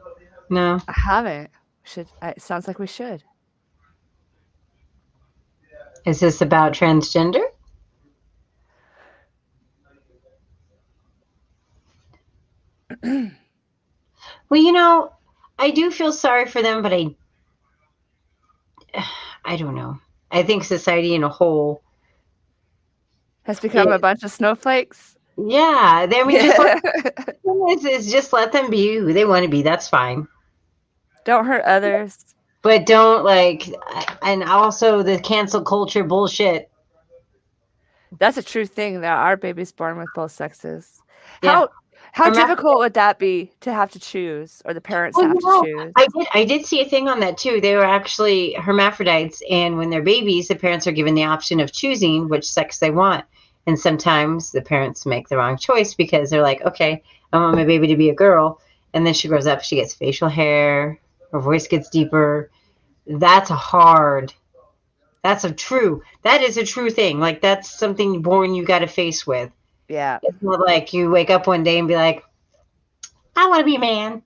I haven't. It sounds like we should. Is this about transgender? Well, I do feel sorry for them, but I don't know. I think society in a whole has become a bunch of snowflakes. Yeah, I mean, just let them be who they want to be. That's fine. Don't hurt others. But don't and also the cancel culture bullshit. That's a true thing. That our baby's born with both sexes. Yeah. How difficult would that be to have to choose, or the parents have to choose? I did see a thing on that too. They were actually hermaphrodites, and when they're babies, the parents are given the option of choosing which sex they want. And sometimes the parents make the wrong choice because they're like, okay, I want my baby to be a girl. And then she grows up, she gets facial hair, her voice gets deeper. That's hard. That is a true thing. Like, that's something born you got to face with. Yeah. It's not like you wake up one day and be like, I want to be a man.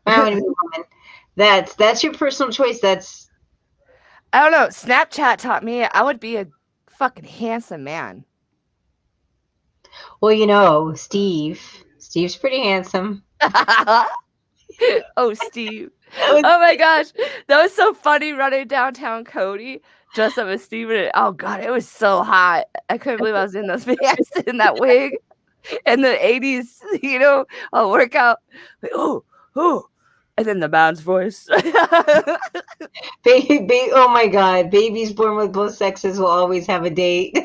I want to be a woman. That's your personal choice. That's, I don't know. Snapchat taught me I would be a fucking handsome man. well, you know, Steve's pretty handsome. Oh, Steve. That was- Oh my gosh. That was so funny running downtown Cody dressed up as Steve. And oh god, it was so hot. I couldn't believe I was in those pants in that wig in the 80s, you know, I'll work out. Like, oh. And then the man's voice. oh my God, babies born with both sexes will always have a date.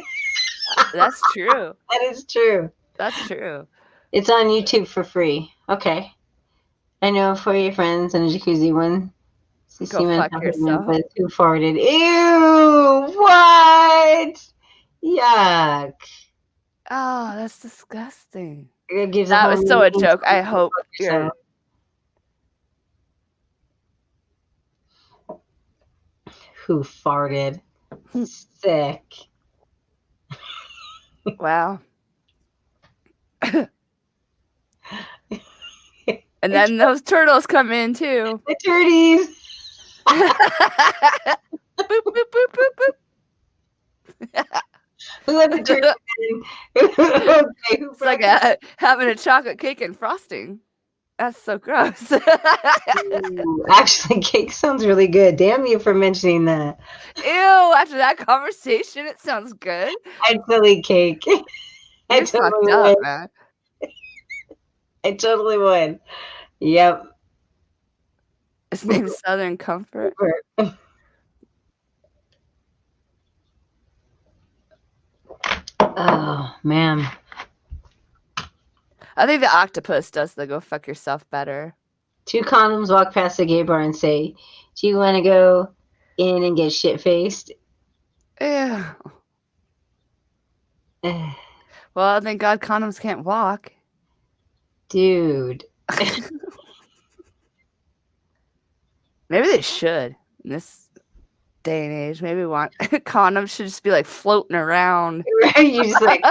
That's true. That is true. That's true. It's on YouTube for free. Okay. I know for your friends and a jacuzzi one. Go fuck yourself. Who farted? Ew! What? Yuck! Oh, that's disgusting. It gives That a was whole so a meaning joke. to I go hope fuck you're. yourself. Who farted? Sick. Wow. And then those turtles come in too. The turdies. Boop, boop, boop, boop, boop. Who let the turdies in? Okay, who It's like having a chocolate cake and frosting. That's so gross. Ooh, actually, cake sounds really good. Damn you for mentioning that. Ew, after that conversation, it sounds good. I'd still eat cake. You're fucked up, man. I totally would. Yep. His name's Southern Comfort. Oh, man. I think the octopus does the go fuck yourself better. 2 condoms walk past the gay bar and say, do you want to go in and get shit-faced? Ew. Well, thank God condoms can't walk. Dude. Maybe they should in this day and age. Maybe condoms should just be like floating around. Right? You just like...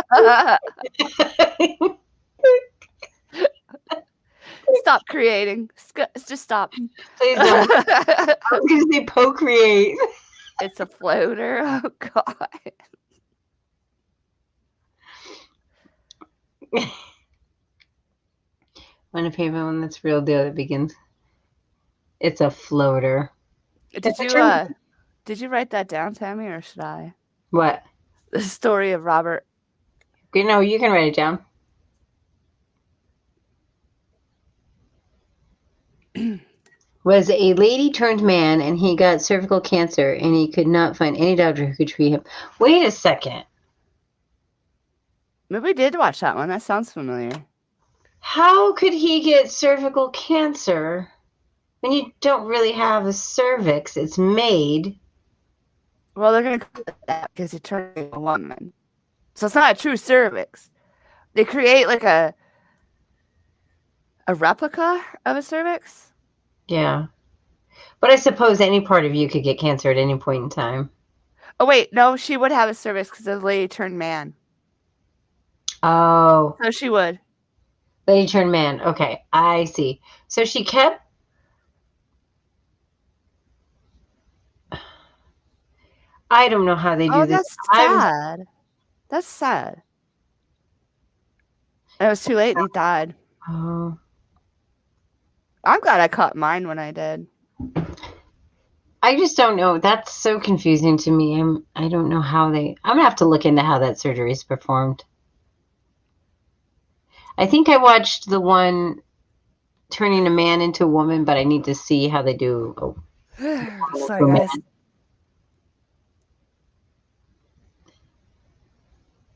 Stop creating. Just stop. Please don't. I was going to say procreate. It's a floater. Oh, God. Want a paper one that's real deal that begins. It's a floater. Did you write that down, Tammy, or should I? What? The story of Robert. You know, you can write it down. Was a lady turned man and he got cervical cancer and he could not find any doctor who could treat him. Wait a second. Maybe we did watch that one. That sounds familiar. How could he get cervical cancer when you don't really have a cervix? It's made. Well, they're going to call it that because you're turning a woman. So it's not a true cervix. They create like a replica of a cervix. Yeah. But I suppose any part of you could get cancer at any point in time. Oh, wait. No, she would have a cervix because the lady turned man. Oh. So she would. Lady turned man. Okay. I see. So she kept... I don't know how they do this. That's sad. That's sad. It was too late and he died. Oh. I'm glad I caught mine when I did. I just don't know. That's so confusing to me. I don't know how I'm gonna have to look into how that surgery is performed. I think I watched the one turning a man into a woman, but I need to see how they do. Sorry, guys.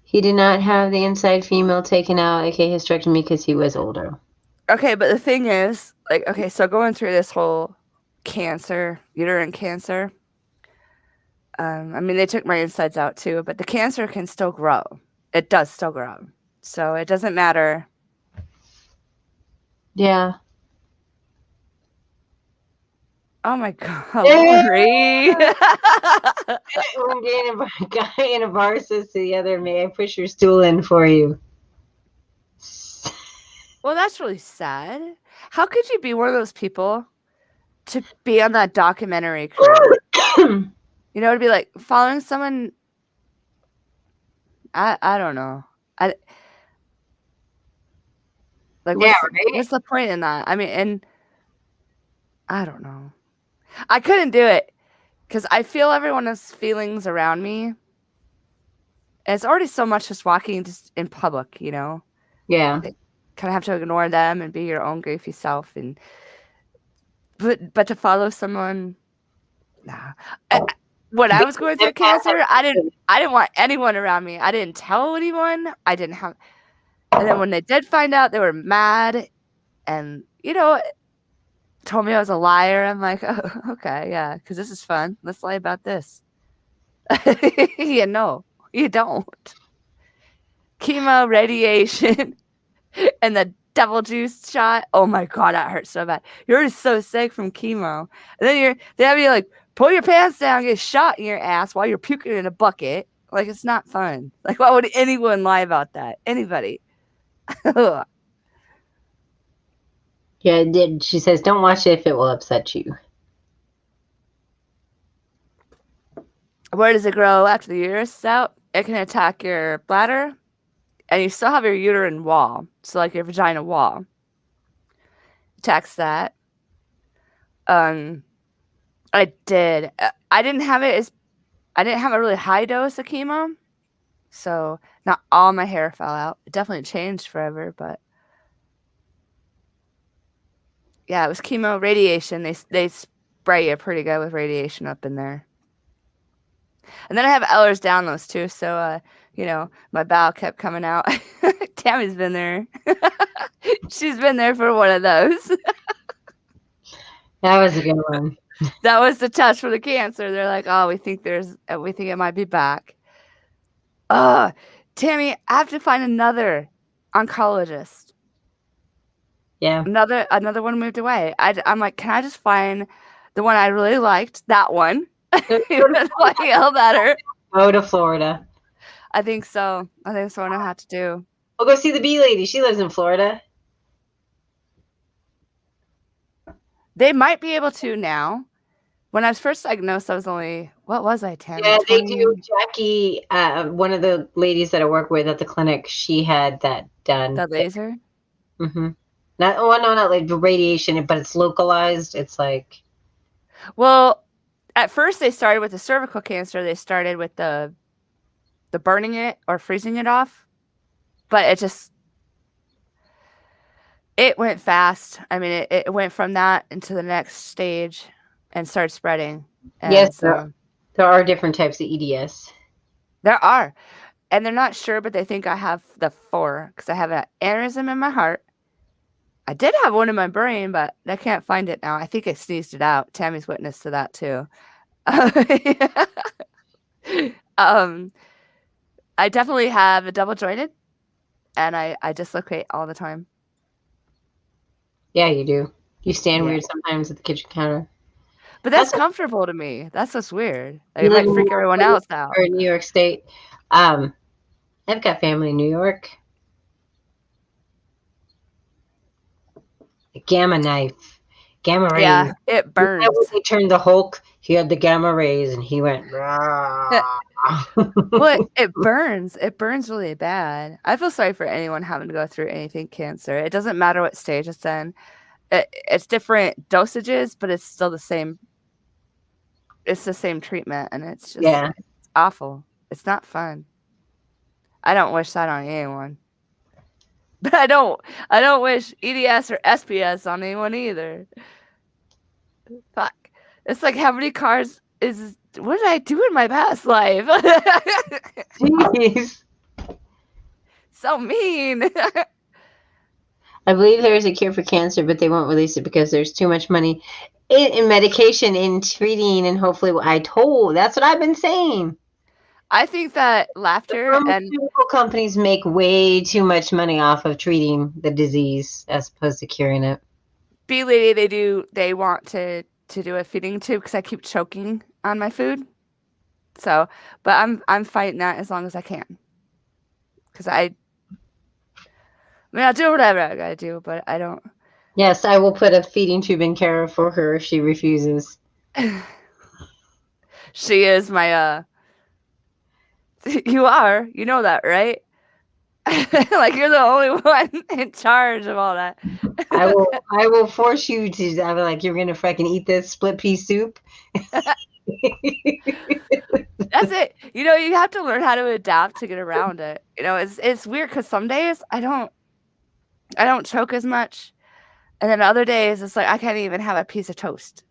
He did not have the inside female taken out, aka hysterectomy, because he was older. Okay, but the thing is, like, okay, so going through this whole cancer, uterine cancer, I mean, they took my insides out too, but the cancer can still grow. It does still grow. So it doesn't matter. Yeah. Oh my god, Lori. One guy in a bar says to the other, "May I push your stool in for you?" Well, that's really sad. How could you be one of those people to be on that documentary crew? You know, it'd be like following someone. I don't know. I like Yeah, right? what's the point in that? I mean, and I don't know. I couldn't do it because I feel everyone's feelings around me. And it's already so much just walking just in public, you know. Yeah. Kind of have to ignore them and be your own goofy self, and but to follow someone, nah. When I was going through cancer, I didn't want anyone around me. I didn't tell anyone. I didn't have, and then when they did find out, they were mad, and you know, told me I was a liar. I'm like, oh, okay, yeah, because this is fun. Let's lie about this. Yeah, no, you don't. Chemo, radiation, and the devil juice shot. Oh my god, that hurt so bad. You're just so sick from chemo, and then they have you like pull your pants down, get shot in your ass while you're puking in a bucket. Like it's not fun. Like why would anyone lie about that? Anybody? Yeah, it did. She says, "Don't watch it if it will upset you." Where does it grow after the uterus is out? It can attack your bladder, and you still have your uterine wall, so like your vagina wall. Attacks that. I did. I didn't have it as I didn't have a really high dose of chemo, so not all my hair fell out. It definitely changed forever, but yeah, it was chemo, radiation. They spray you pretty good with radiation up in there. And then I have Ehlers-Danlos too, so you know, my bowel kept coming out. Tammy's been there. She's been there for one of those. That was a good one. That was the test for the cancer. They're like, "Oh, we think it might be back." Tammy, I have to find another oncologist. Yeah. Another one moved away. I'm like, can I just find the one I really liked? That one. Even like hell better. Go to Florida. I think so. I think that's what I have to do. We'll go see the bee lady. She lives in Florida. They might be able to now. When I was first diagnosed, I was only what was I, 10? Yeah, 20? they do. Jackie, one of the ladies that I work with at the clinic, she had that done. The laser? Mm-hmm. Not like the radiation, but it's localized. It's like, well, at first they started with the cervical cancer. They started with the burning it or freezing it off, but it went fast. I mean, it went from that into the next stage and started spreading. And yes, so there are different types of EDS. there are, and they're not sure, but they think I have the 4 because I have an aneurysm in my heart. I did have one in my brain, but I can't find it now. I think I sneezed it out. Tammy's witness to that too. I definitely have a double jointed, and I dislocate all the time. Yeah, you do. You stand Yeah. weird sometimes at the kitchen counter. But that's comfortable to me. That's what's weird. Like, it You live might freak everyone else out. or in New York State. I've got family in New York. A gamma knife. Gamma rays. Yeah, it burns. When they turned the Hulk, he had the gamma rays and he went, Well, it burns. It burns really bad. I feel sorry for anyone having to go through anything cancer. It doesn't matter what stage it's in. It's different dosages, but it's still the same. It's the same treatment, and it's just it's awful. It's not fun. I don't wish that on anyone. But I don't wish EDS or SPS on anyone either. Fuck. It's like, how many cars what did I do in my past life? jeez. So mean. I believe there is a cure for cancer, but they won't release it because there's too much money in medication in treating, and hopefully that's what I've been saying. I think that laughter and pharmaceutical companies make way too much money off of treating the disease as opposed to curing it. Bee Lady, they want to to do a feeding tube because I keep choking on my food. So, but I'm fighting that as long as I can. Because I mean, I'll do whatever I gotta do, but I don't. Yes, I will put a feeding tube in Kara for her if she refuses. She is my You are. You know that, right? Like you're the only one in charge of all that. I will force you to. I'm like, you're gonna freaking eat this split pea soup. That's it. You have to learn how to adapt to get around it. It's weird because some days I don't choke as much, and then other days it's like I can't even have a piece of toast,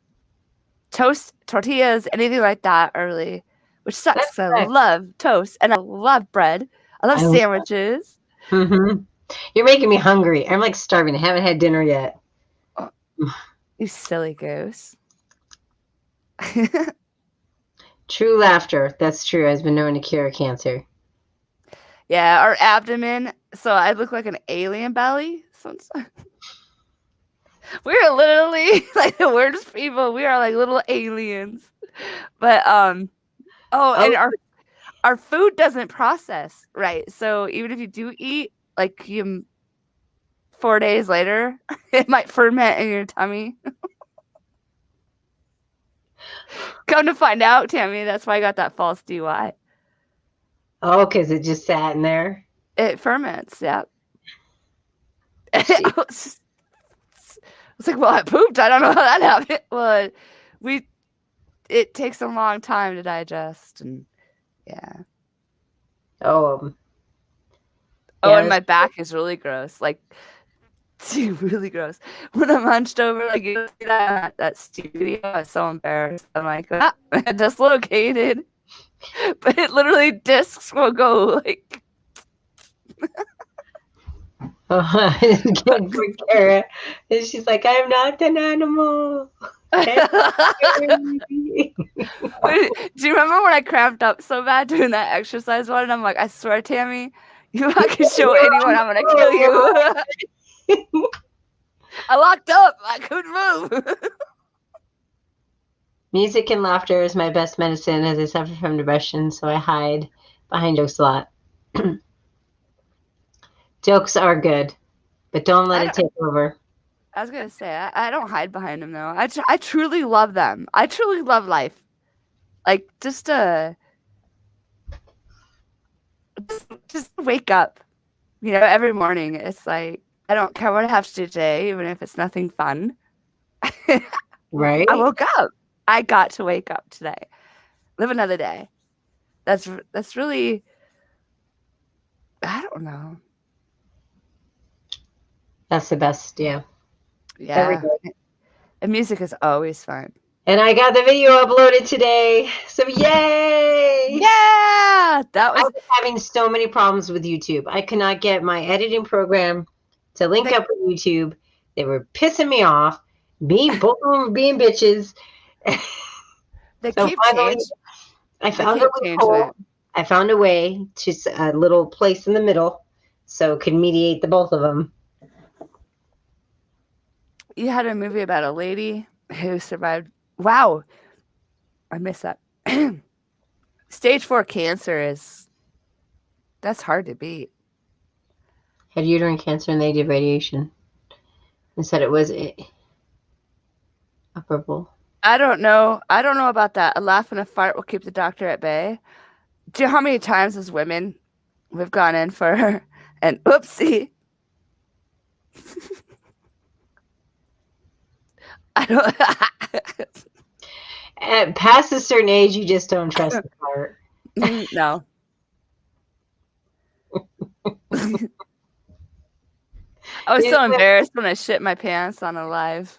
tortillas, anything like that early, which sucks. 'Cause I love toast and I love bread. I love sandwiches. Mm-hmm. You're making me hungry. I'm like starving. I haven't had dinner yet. Oh, you silly goose. True laughter. That's true. Has been known to cure cancer. Yeah, our abdomen. So I look like an alien belly. We're literally like the weirdest people. We are like little aliens. But and our food doesn't process right. So even if you do eat, like 4 days later, it might ferment in your tummy. Come to find out, Tammy, that's why I got that false DUI. Oh, because it just sat in there? It ferments, yeah. I was like, well, I pooped. I don't know how that happened. Well, it takes a long time to digest, and yeah. Oh, and my back is really gross. Like, really gross. When I'm hunched over, like you see that studio, I was so embarrassed. I'm like, dislocated. But it literally discs will go like. Kara. And she's like, I'm not an animal. Do you remember when I cramped up so bad doing that exercise one? And I'm like, I swear, Tammy, if I can show anyone, I'm gonna kill you. I locked up. I couldn't move. Music and laughter is my best medicine as I suffer from depression, so I hide behind jokes a lot. Jokes are good, but don't let it take over. I was gonna say I don't hide behind them though. I truly love them. I truly love life. Like just wake up. Every morning. It's like I don't care what I have to do today, even if it's nothing fun. Right? I woke up. I got to wake up today. Live another day. That's really. I don't know. That's the best, yeah. Yeah. And music is always fun. And I got the video uploaded today. So yay! Yeah! I was having so many problems with YouTube. I could not get my editing program to link up with YouTube. They were pissing me off. Both of them were being bitches. They keep changing. I found a way to a little place in the middle so it could mediate the both of them. You had a movie about a lady who survived. Wow. I missed that. Stage 4 cancer that's hard to beat. Had uterine cancer and they did radiation. And said it was operable. I don't know about that. A laugh and a fart will keep the doctor at bay. Do you know how many times as women we've gone in for an oopsie? I don't. Past a certain age, you just don't trust the fart. No. I was so embarrassed when I shit my pants on a live.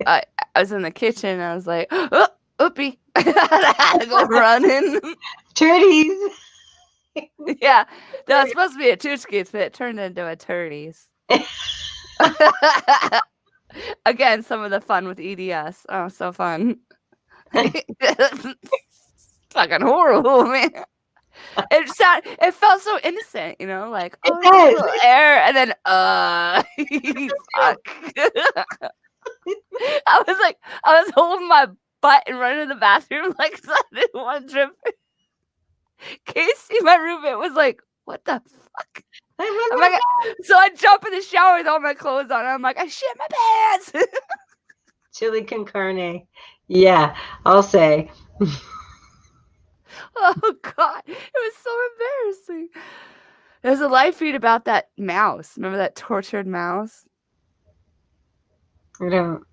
I was in the kitchen and I was like, oh, oopie. I had to go running. Turdies. Yeah. That was supposed to be a toochkis, but it turned into a turdies. Again, some of the fun with EDS. Oh, so fun. Fucking horrible, man. It felt so innocent, like, oh, little air, and then fuck. I was holding my butt and running to the bathroom like I didn't want to drip. Casey, my roommate, was like, "What the fuck?" I'm like, so I jump in the shower with all my clothes on. And I'm like, I shit my pants. Chili con carne. Yeah, I'll say. Oh God, it was so embarrassing. There's a live feed about that mouse. Remember that tortured mouse? I don't.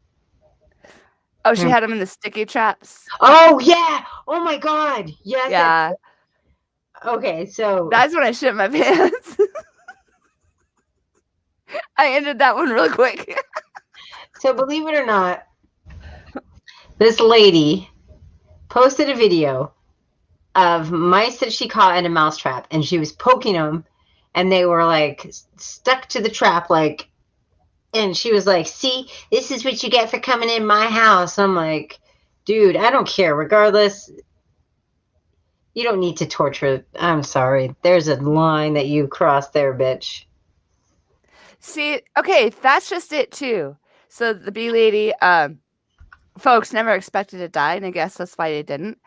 Oh, she had him in the sticky traps. Oh yeah. Oh my God. Yes. Yeah. Okay, so That's when I shit my pants. I ended that one real quick. So believe it or not, this lady posted a video of mice that she caught in a mouse trap, and she was poking them, and they were like stuck to the trap, like, and she was like, "See, this is what you get for coming in my house." I'm like, dude, I don't care. Regardless, you don't need to torture. I'm sorry. There's a line that you crossed there, bitch. See, okay, that's just it too. So the bee lady, folks never expected to die, and I guess that's why they didn't.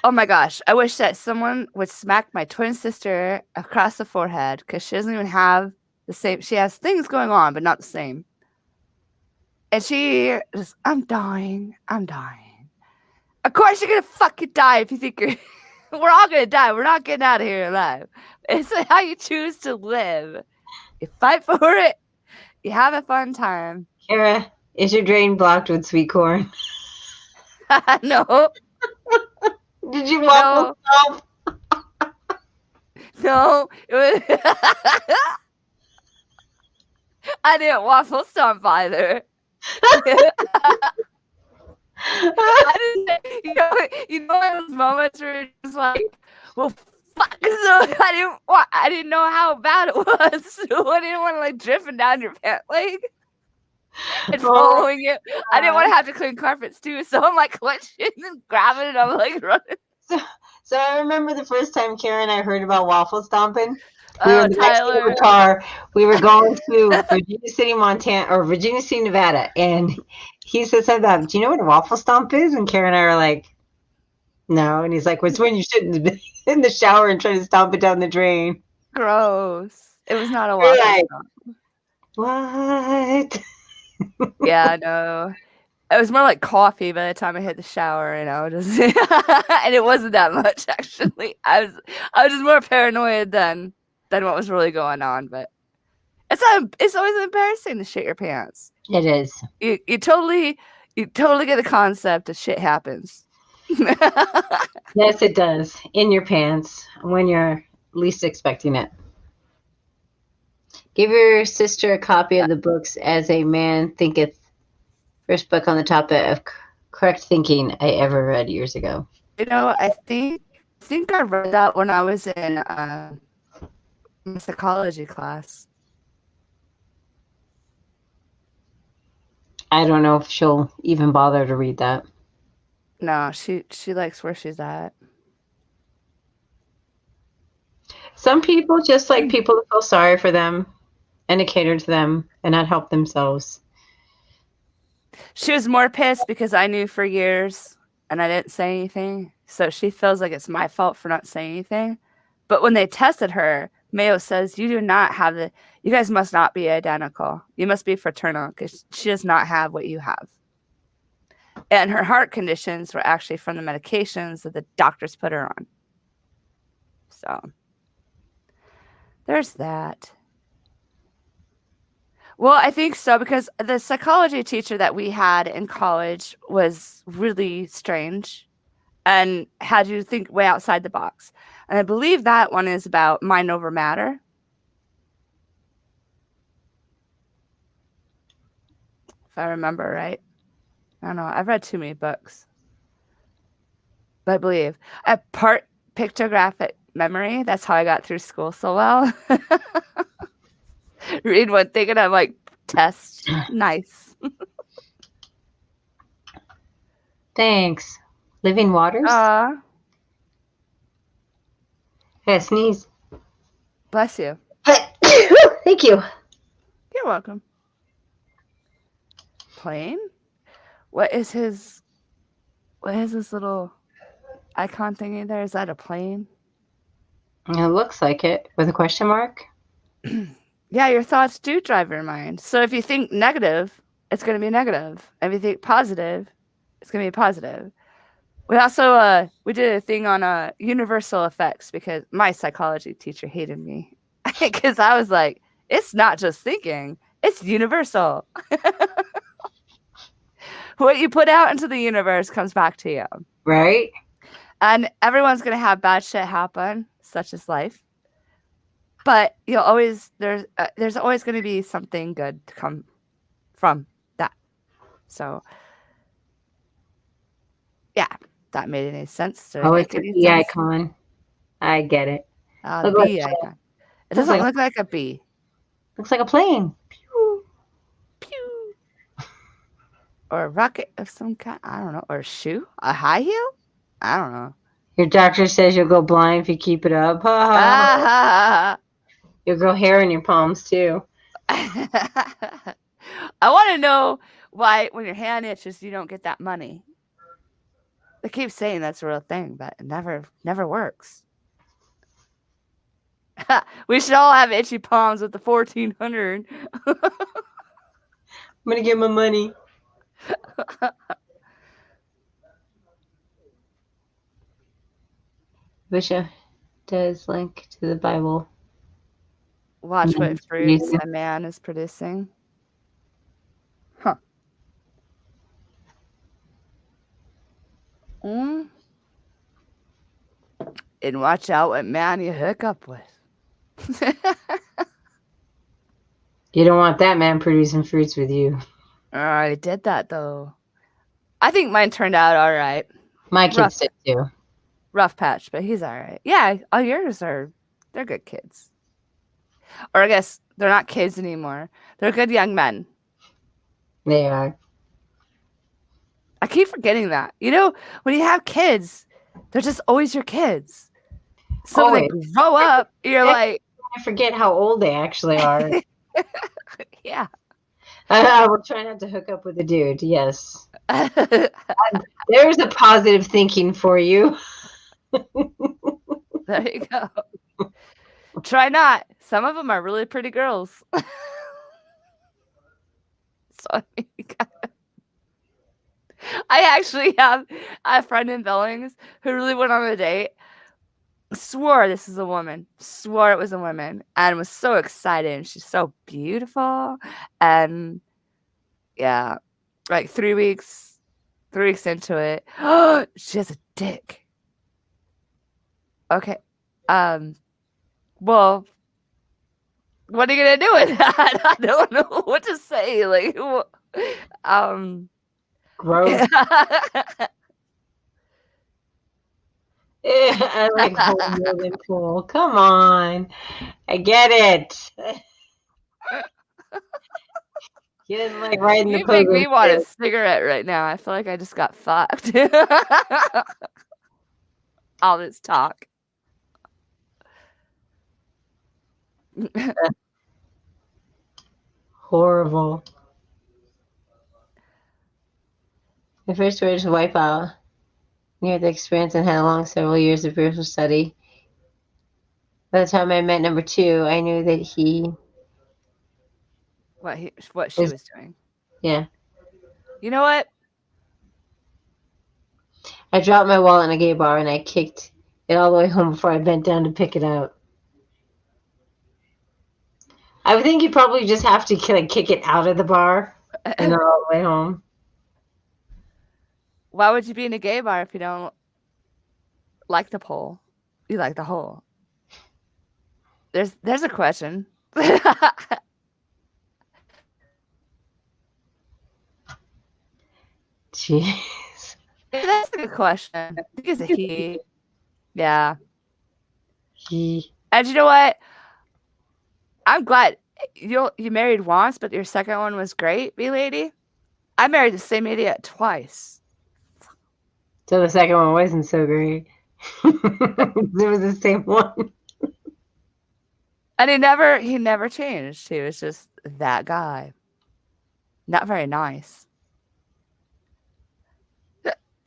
Oh my gosh, I wish that someone would smack my twin sister across the forehead because she doesn't even have the same. She has things going on, but not the same. And she just, I'm dying. I'm dying. Of course, you're gonna fucking die if you think you're. We're all gonna die. We're not getting out of here alive. It's how you choose to live. You fight for it. You have a fun time. Kara, is your drain blocked with sweet corn? No. Did you waffle stomp? No. It was. I didn't waffle stomp either. You know those moments where you're just like, well, fuck. So I didn't know how bad it was. So I didn't want to like drifting down your pant leg and following it. I didn't want to have to clean carpets too. So I'm like clutching and grabbing it. I'm like running. So I remember the first time Karen and I heard about waffle stomping. We were in the Tyler. Mexican car. We were going to Virginia City, Montana, or Virginia City, Nevada, and he said something about, "Do you know what a waffle stomp is?" And Karen and I were like, "No." And he's like, "Well, it's when you sit in the shower and try to stomp it down the drain." Gross. It was not a waffle stomp. What? Yeah, no. It was more like coffee by the time I hit the shower, just and it wasn't that much actually. I was just more paranoid than what was really going on. But it's always embarrassing to shit your pants. It is. You totally get the concept that shit happens. Yes, it does. In your pants when you're least expecting it. Give your sister a copy of the books As a Man Thinketh. First book on the topic of correct thinking I ever read years ago. I think I read that when I was in psychology class. I don't know if she'll even bother to read that. No, she likes where she's at. Some people just like people to feel sorry for them and to cater to them and not help themselves. She was more pissed because I knew for years and I didn't say anything. So she feels like it's my fault for not saying anything. But when they tested her, Mayo says, you guys must not be identical. You must be fraternal because she does not have what you have. And her heart conditions were actually from the medications that the doctors put her on. So there's that. Well, I think so, because the psychology teacher that we had in college was really strange and had you think way outside the box. And I believe that one is about mind over matter. If I remember right. I don't know. I've read too many books. But I believe. I part pictographic memory. That's how I got through school so well. Read one thing and I'm like, test. Nice. Thanks. Living Waters? I sneeze. Bless you. Thank you. You're welcome. plane? What is his little icon thingy there? Is that a plane? It looks like it with a question mark. Yeah, your thoughts do drive your mind. So if you think negative, it's going to be negative. If you think positive, it's going to be positive. We also we did a thing on universal effects because my psychology teacher hated me because I was like, it's not just thinking, it's universal. What you put out into the universe comes back to you. Right? And everyone's going to have bad shit happen, such as life. But you'll always there's always going to be something good to come from that. So yeah, that made any sense. Did it Oh, make it's a any bee sense? icon. I get it. The Look like bee icon. It looks doesn't like look like a bee. looks like a plane. Pew. Pew. Or a rocket of some kind. I don't know. Or a shoe? A high heel? I don't know. Your doctor says you'll go blind if you keep it up. Ha, ha, ha. Ah, You'll grow hair in your palms too. I want to know why when your hand itches you don't get that money. They keep saying that's a real thing, but it never works. We should all have itchy palms with the 1400. I'm gonna get my money. Bishop does link to the Bible. Watch what Man's fruits producing. a man is producing. Huh. Mm. And watch out what man you hook up with. You don't want that man producing fruits with you. I did that though. I think mine turned out all right. My Rough, kids did too. rough patch, but he's all right. Yeah, all yours they're good kids. Or I guess they're not kids anymore. They're good young men. They are. I keep forgetting that. You know, when you have kids, they're just always your kids. So when they Always. grow up, you're like, I forget how old they actually are. yeah. I will try not to hook up with a dude. Yes. There's a positive thinking for you. There you go. Try not. Some of them are really pretty girls. So I mean, I actually have a friend in Billings who really went on a date, swore this is a woman, swore it was a woman, and was so excited. And she's so beautiful. And yeah, like 3 weeks into it, she has a dick. Okay. Well, what are you gonna do with that? I don't know what to say. Like, Gross. I like whole more than full. Come on. I get it. You didn't like riding the You make me want a pilgrim. cigarette right now. I feel like I just got fucked. All this talk. Horrible. My first word is wipeout. Near the experience and had a long several years of spiritual study. By the time I met number two, I knew that he What she was doing. Yeah. You know what? I dropped my wallet in a gay bar and I kicked it all the way home before I bent down to pick it up. I would think you probably just have to like kick it out of the bar and not all the way home. Why would you be in a gay bar if you don't like the pole? You like the hole. There's a question. Jeez. That's a good question. I think it's a he. Yeah. He. And you know what? I'm glad you married once, but your second one was great, B lady. I married the same idiot twice. So the second one wasn't so great. It was the same one. And he never changed. He was just that guy. Not very nice.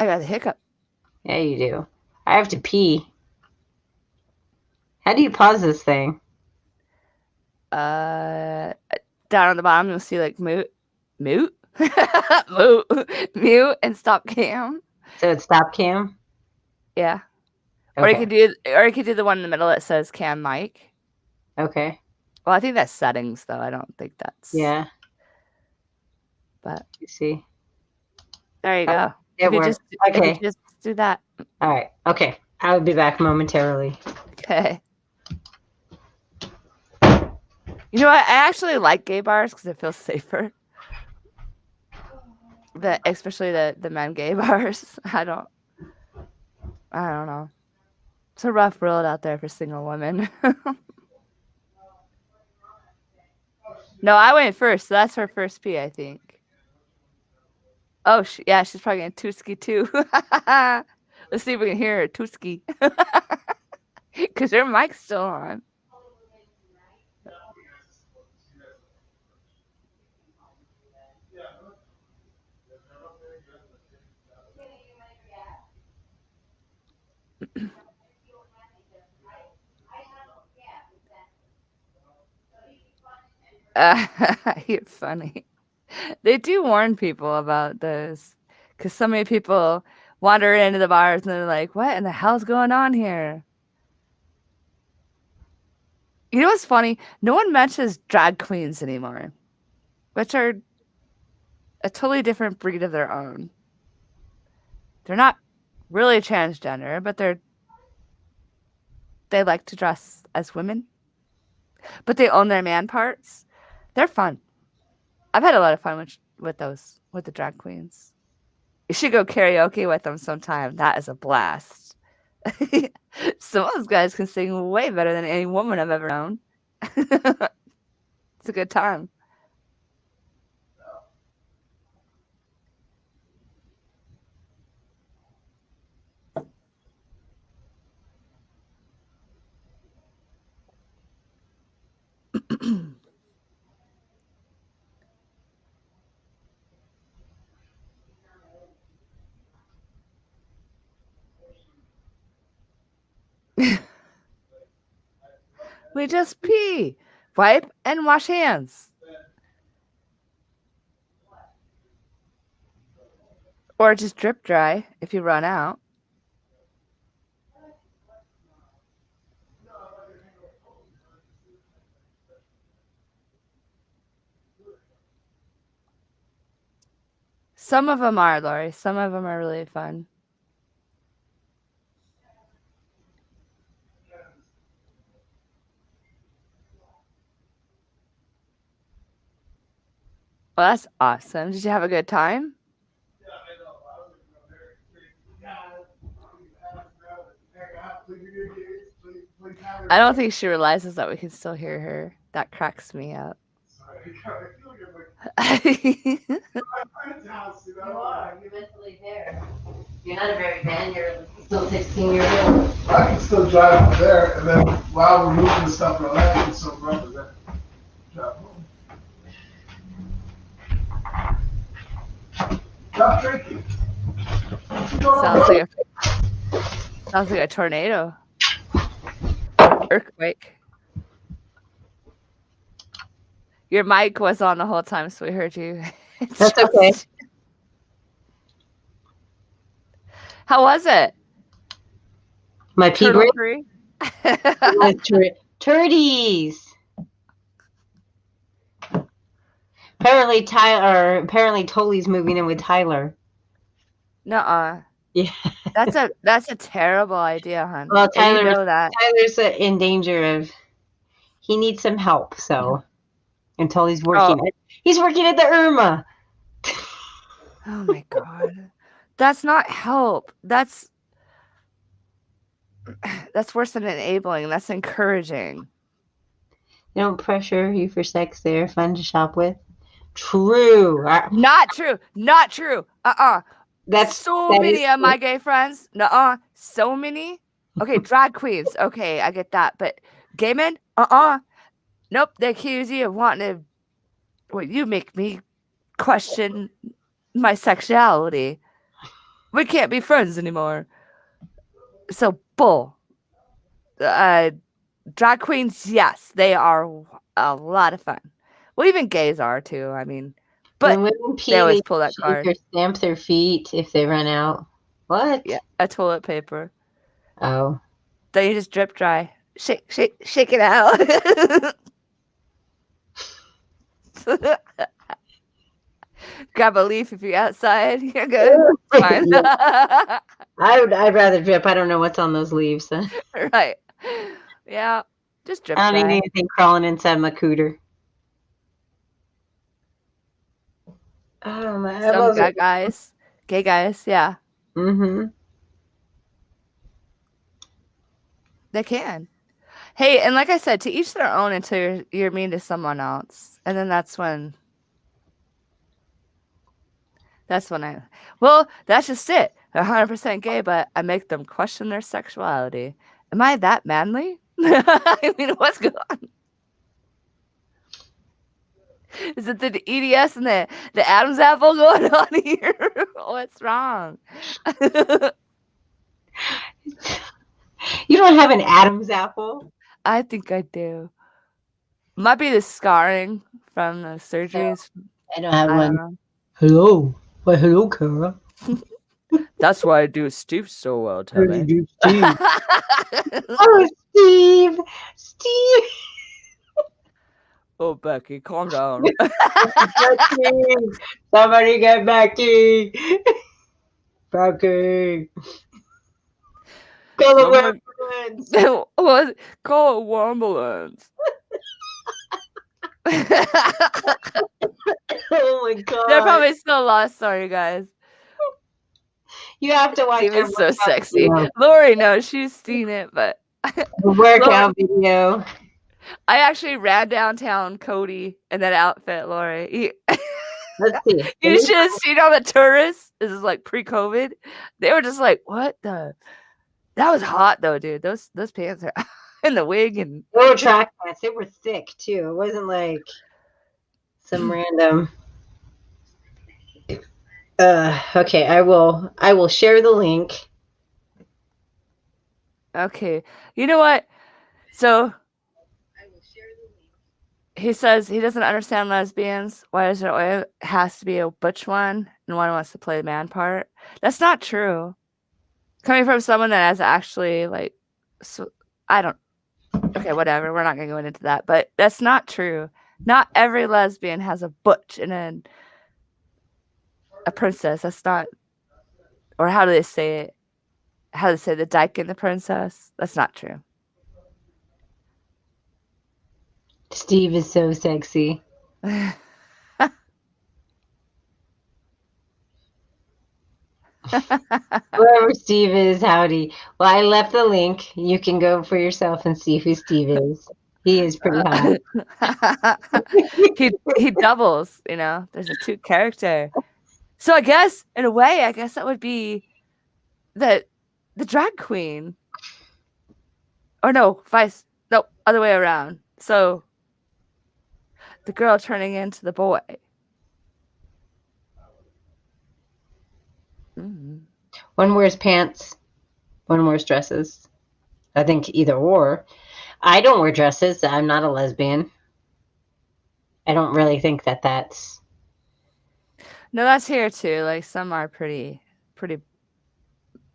I got the hiccup. Yeah, you do. I have to pee. How do you pause this thing? Down on the bottom, you'll see like mute, mute, mute, and stop cam. So it's stop cam? Yeah. Okay. Or you could do the one in the middle that says cam mic. Okay. Well, I think that's settings though. I don't think that's. Yeah. But You see. there you go. It worked. If you just do that. All right. Okay. I will be back momentarily. Okay. You know what? I actually like gay bars because it feels safer. Especially the men gay bars. I don't know. It's a rough world out there for single women. No, I went first. So that's her first pee, I think. Oh, yeah, she's probably going to Tooski too. Let's see if we can hear her Tooski. Because her mic's still on. You're funny. They do warn people about those because so many people wander into the bars and they're like, what in the hell's going on here? You know what's funny? No one mentions drag queens anymore, which are a totally different breed of their own. They're not really transgender, but they like to dress as women, but they own their man parts. They're fun. I've had a lot of fun with the drag queens. You should go karaoke with them sometime. That is a blast. Some of those guys can sing way better than any woman I've ever known. It's a good time. We just pee, wipe, and wash hands. Or just drip dry if you run out. Some of them are, Lori. Some of them are really fun. Well, that's awesome. Did you have a good time? I don't think she realizes that we can still hear her. That cracks me up. You're mentally there. You're not a very man. You're still 16 years old. I can still drive up there, and then while we're moving the stuff around, I can still run to there. Drive home. Stop drinking. Sounds like a tornado. Earthquake. Your mic was on the whole time, so we heard you. That's okay. How was it? My pee break? Free? Turdies. Apparently Tolly's moving in with Tyler. Nuh-uh. Yeah. That's a terrible idea, hon. Well, You know that. Tyler's in danger of. He needs some help, so. And Tolly's working. He's working at the Irma. Oh my god, that's not help. That's worse than enabling. That's encouraging. They don't pressure you for sex. They're fun to shop with. True. Not true. Not true. That's so many of my gay friends. Nuh-uh. So many. Okay, drag queens. Okay, I get that. But gay men? Nope. They accuse you of wanting to. Well, you make me question my sexuality. We can't be friends anymore. So bull. Drag queens, yes, they are a lot of fun. Well, even gays are too. I mean, but when women pee, they always they pull that shake card. or stamp their feet if they run out. What? Yeah, a toilet paper. Oh. Then you just drip dry. Shake it out. Grab a leaf if you're outside. You're good. Fine. Yeah. I'd rather drip. I don't know what's on those leaves. Right. Yeah. Just drip I don't dry. need anything crawling inside my cooter. Oh, my Some eyeballs are... gay guys, yeah, Mm-hmm. they can. Hey, and like I said, to each their own until you're mean to someone else, and then that's when well, that's just it. They're 100% gay, but I make them question their sexuality. Am I that manly? I mean, what's going on? Is it the EDS and the Adam's apple going on here? What's wrong? You don't have an Adam's apple? I think I do. Might be the scarring from the surgeries. I don't have I don't one. know. Hello. Why, hello, Kara. That's why I do Steve so well, How do Timmy. you do, Steve? Oh, Steve. Steve. Oh, Becky, calm down. Becky. Somebody get Becky. Becky. Call the ambulance. What? Call a ambulance. Oh my god. They're probably still lost. Sorry, guys. You have to watch Steve her is so workout sexy. video. Lori knows she's seen it, but The workout video. I actually ran downtown Cody in that outfit, Lori. Let's see. You should have seen all the tourists. This is like pre-COVID. They were just like, "What the?" That was hot though, dude. Those pants are in the wig and They were track pants. They were thick too. It wasn't like some random. Okay, I will share the link. okay. You know what? So he says he doesn't understand lesbians. Why is there always has to be a butch one and one wants to play the man part? That's not true. Coming from someone that has actually like, so I don't. Okay, whatever. We're not gonna go into that, but that's not true. Not every lesbian has a butch and a princess. That's not. Or how do they say it? How do they say the dyke and the princess? That's not true. Steve is so sexy. Whoever Steve is, howdy. Well, I left the link. You can go for yourself and see who Steve is. He is pretty hot. he doubles, you know. There's a two character. So I guess in a way, I guess that would be the drag queen. Or no, other way around. So the girl turning into the boy. Mm. One wears pants, one wears dresses. I think either or. I don't wear dresses. I'm not a lesbian. I don't really think that that's... No, that's here too. Like some are pretty,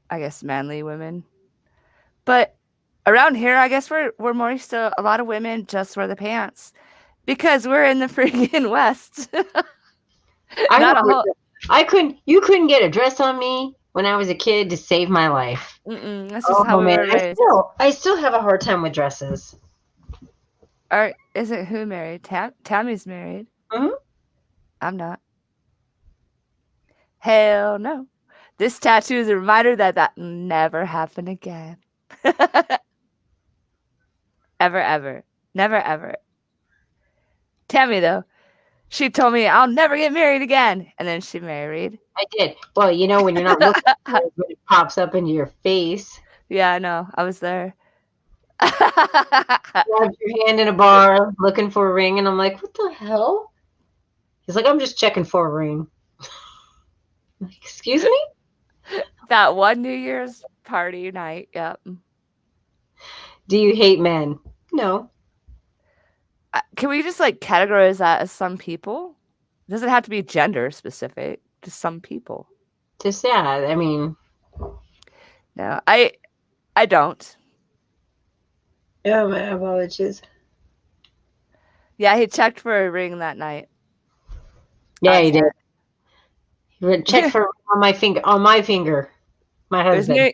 I guess, manly women. But around here, I guess we're more still a lot of women just wear the pants because we're in the freaking West. You couldn't get a dress on me when I was a kid to save my life. That's just how we were raised. I still have a hard time with dresses. Is it who married? Tammy's married. Mm-hmm. I'm not. Hell no. This tattoo is a reminder that never happened again. Ever. Never, ever. Tammy, though, she told me I'll never get married again. And then she married. I did. Well, you know, when you're not looking for it, but it pops up into your face. Yeah, I know. I was there. You have your hand in a bar looking for a ring, and I'm like, what the hell? He's like, I'm just checking for a ring. I'm like, excuse me? That one New Year's party night. Yep. Do you hate men? No. Can we just like categorize that as some people? It doesn't have to be gender specific. Just some people. Just yeah. I mean, No, I don't. oh my apologies. Yeah, he checked for a ring that night. Yeah, he That's did. He checked for on my finger. On my finger. My It was, husband.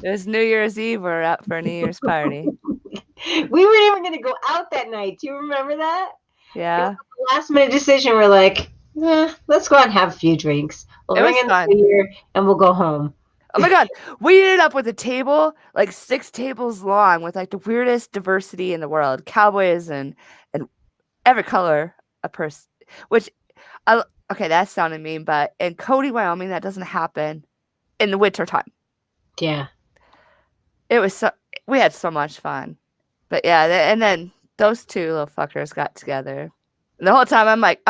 it was New Year's Eve. We're out for a New Year's party. We weren't even going to go out that night. Do you remember that? Yeah. Last minute decision. We're like, let's go out and have a few drinks. We'll It ring was in fun. the New Year and we'll go home. Oh my God. We ended up with a table, like 6 tables long, with like the weirdest diversity in the world. Cowboys and every color a person. Which, okay, that sounded mean, but in Cody, Wyoming, that doesn't happen in the winter time. Yeah. It was we had so much fun. But yeah, and then those two little fuckers got together. And the whole time I'm like,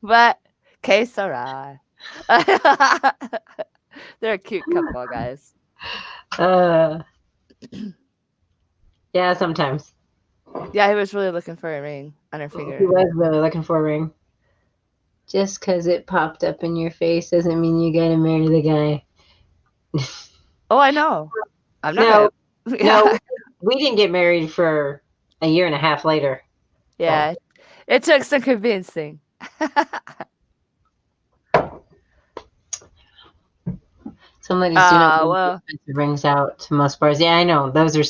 But que sera. They're a cute couple, guys. Yeah, sometimes. Yeah, he was really looking for a ring on her finger. He was really looking for a ring. Just because it popped up in your face doesn't mean you gotta marry the guy. Oh, I know. I'm not. No, we didn't get married for a year and a half later. Yeah, it took some convincing. Some ladies do not well, the rings out to most bars. Yeah, I know. Those are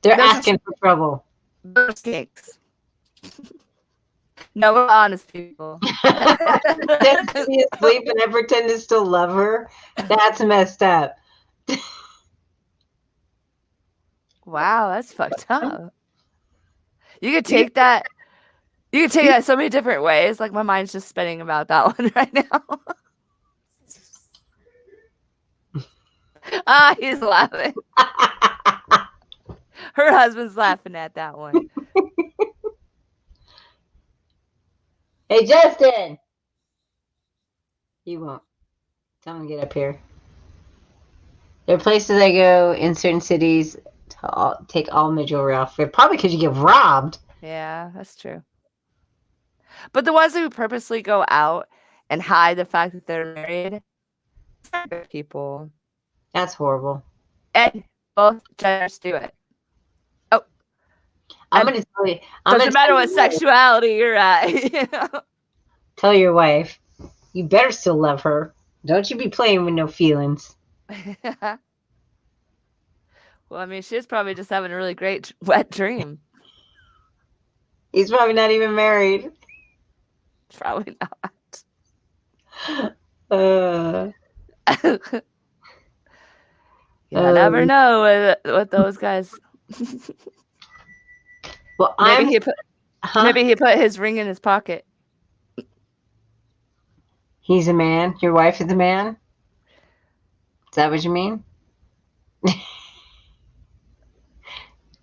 they're asking for trouble. Those skinks. No, we're honest people. Pretend to be asleep and I pretend to still love her. That's messed up. Wow, that's fucked up. You could take that. You could take that so many different ways. Like my mind's just spinning about that one right now. He's laughing. Her husband's laughing at that one. Hey, Justin. You won't. Tell him to get up here. There are places I go in certain cities to take all my jewelry off. Probably because you get robbed. Yeah, that's true. But the ones who purposely go out and hide the fact that they're married, good people. That's horrible. And both genders do it. Oh, I'm going to tell you. Doesn't matter what sexuality you're at. You know? Tell your wife, you better still love her. Don't you be playing with no feelings. Well, I mean, she's probably just having a really great wet dream. He's probably not even married. Probably not. You never know what those guys. Well, maybe he put his ring in his pocket. He's a man. Your wife is a man. Is that what you mean?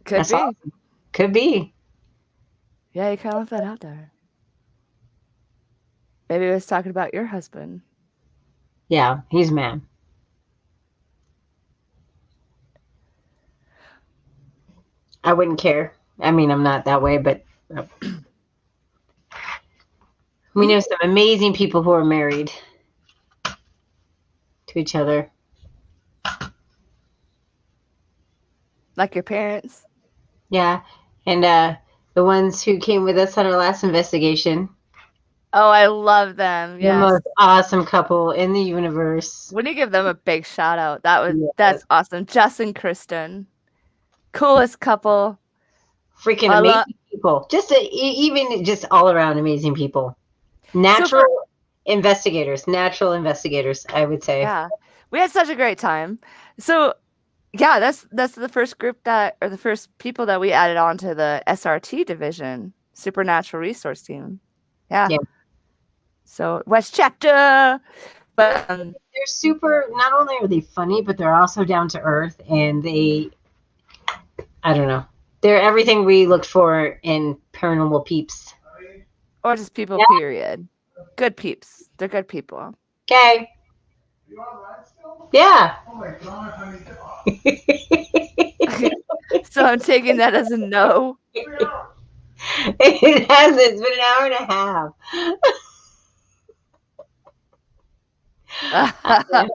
Could That's be. awesome. Could be. Yeah, you kind of left that out there. Maybe he was talking about your husband. Yeah, he's a man. I wouldn't care. I mean, I'm not that way, but we know some amazing people who are married to each other. Like your parents? Yeah. And the ones who came with us on our last investigation. Oh, I love them. The most awesome couple in the universe. Wouldn't you give them a big shout out? That's awesome. Jess and Kristen. Coolest couple. Freaking amazing people. Just even just all around amazing people. Natural investigators, I would say. Yeah. We had such a great time. So yeah, that's the first group the first people that we added on to the SRT division, Supernatural Resource Team. Yeah. So Westchester. But they're super, not only are they funny, but they're also down to earth, and I don't know. They're everything we looked for in paranormal peeps. Or just people, period. Good peeps. They're good people. Okay. You alright still? Yeah. Oh my god, honey. So I'm taking that as a no. It has. It's been an hour and a half.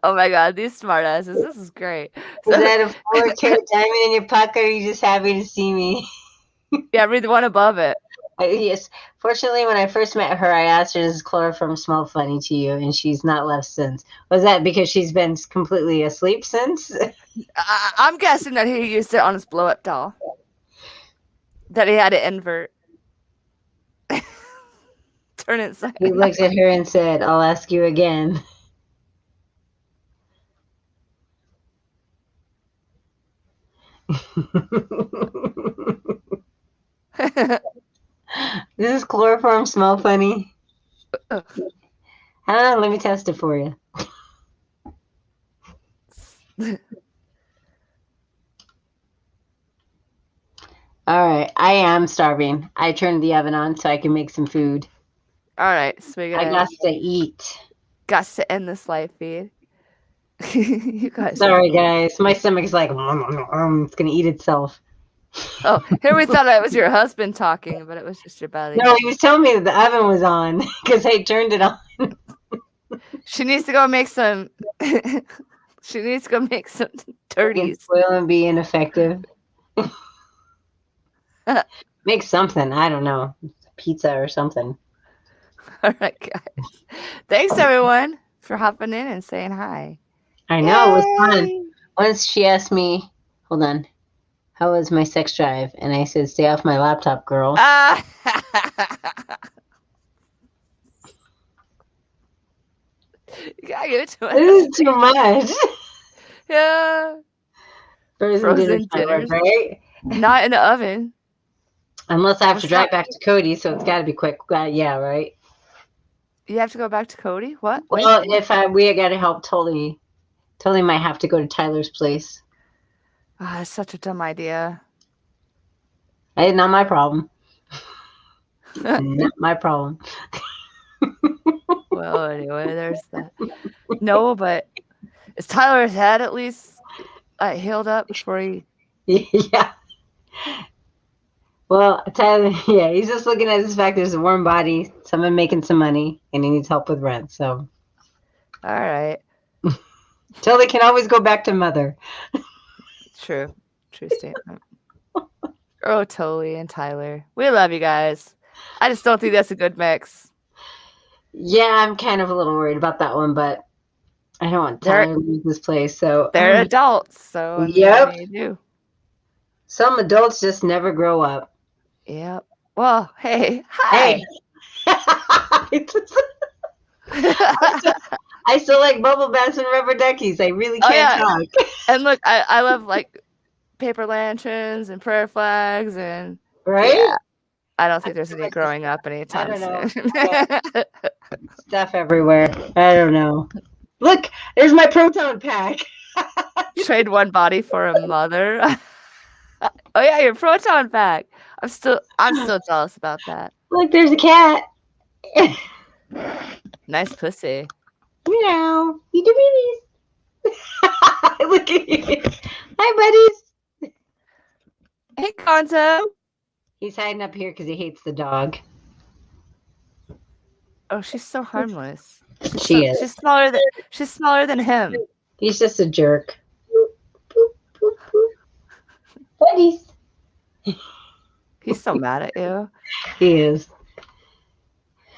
Oh my god, these smartasses. This is great. Is So, that a 4-carat diamond in your pocket, or are you just happy to see me? yeah, read the one above it. Yes. Fortunately, when I first met her, I asked her, does chloroform smell funny to you? And she's not left since. Was that because she's been completely asleep since? I'm guessing that he used it on his blow up doll. That he had to invert. Turn it inside. He looked at her and said, I'll ask you again. Does chloroform smell funny? I don't know. Let me test it for you. All right. I am starving. I turned the oven on so I can make some food. All right, so we I got to eat. got to end this live feed. You guys. Sorry, guys. My stomach's like, it's going to eat itself. Oh, here we thought it was your husband talking, but it was just your belly. No, he was telling me that the oven was on because I turned it on. She needs to go make some. She needs to go make some dirties. Spoil and be ineffective. Make something. I don't know. Pizza or something. All right, guys. Thanks everyone for hopping in and saying hi. I know. It was fun. Yay! Once she asked me, hold on, how was my sex drive? And I said, stay off my laptop, girl. Ah! You gotta give it to us. This is too much. Yeah. Frozen dinner, dinners. right? Not in the oven. Unless I have to drive back to Cody, so it's got to be quick. Yeah, right. You have to go back to Cody? What? Well, if we got to help Totally might have to go to Tyler's place. Oh, that's such a dumb idea. It's not my problem. Not my problem. Well, anyway, there's that. No, but is Tyler's head at least healed up before he? Yeah. Well, Tyler, yeah, he's just looking at this fact there's a warm body, someone making some money, and he needs help with rent. So, All right. Totally can always go back to mother. True statement. Oh, Totally and Tyler, we love you guys. I just don't think that's a good mix. Yeah, I'm kind of a little worried about that one, but I don't want Tyler to leave this place. So they're adults, so I mean, yep. what do you do? Some adults just never grow up. Yep. Well, hey, hi. Hey. I still like bubble baths and rubber duckies. I really can't talk. And look, I love like paper lanterns and prayer flags and right. Yeah. I don't think there's any growing up anytime soon. Stuff everywhere. I don't know. Look, there's my proton pack. Trade one body for a mother. Oh yeah, your proton pack. I'm still jealous about that. Look, there's a cat. Nice pussy. Meow. You do babies. Look at you. Hi, buddies. Hey, Gonzo. He's hiding up here because he hates the dog. Oh, she's so harmless. She is. She's smaller than him. He's just a jerk. Buddies. He's so mad at you. He is.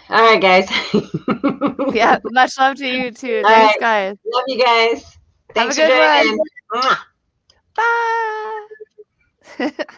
All right, guys. Yeah, much love to you too. All Thanks, right. guys. Love you guys. Thanks Have a good for joining. one. Bye.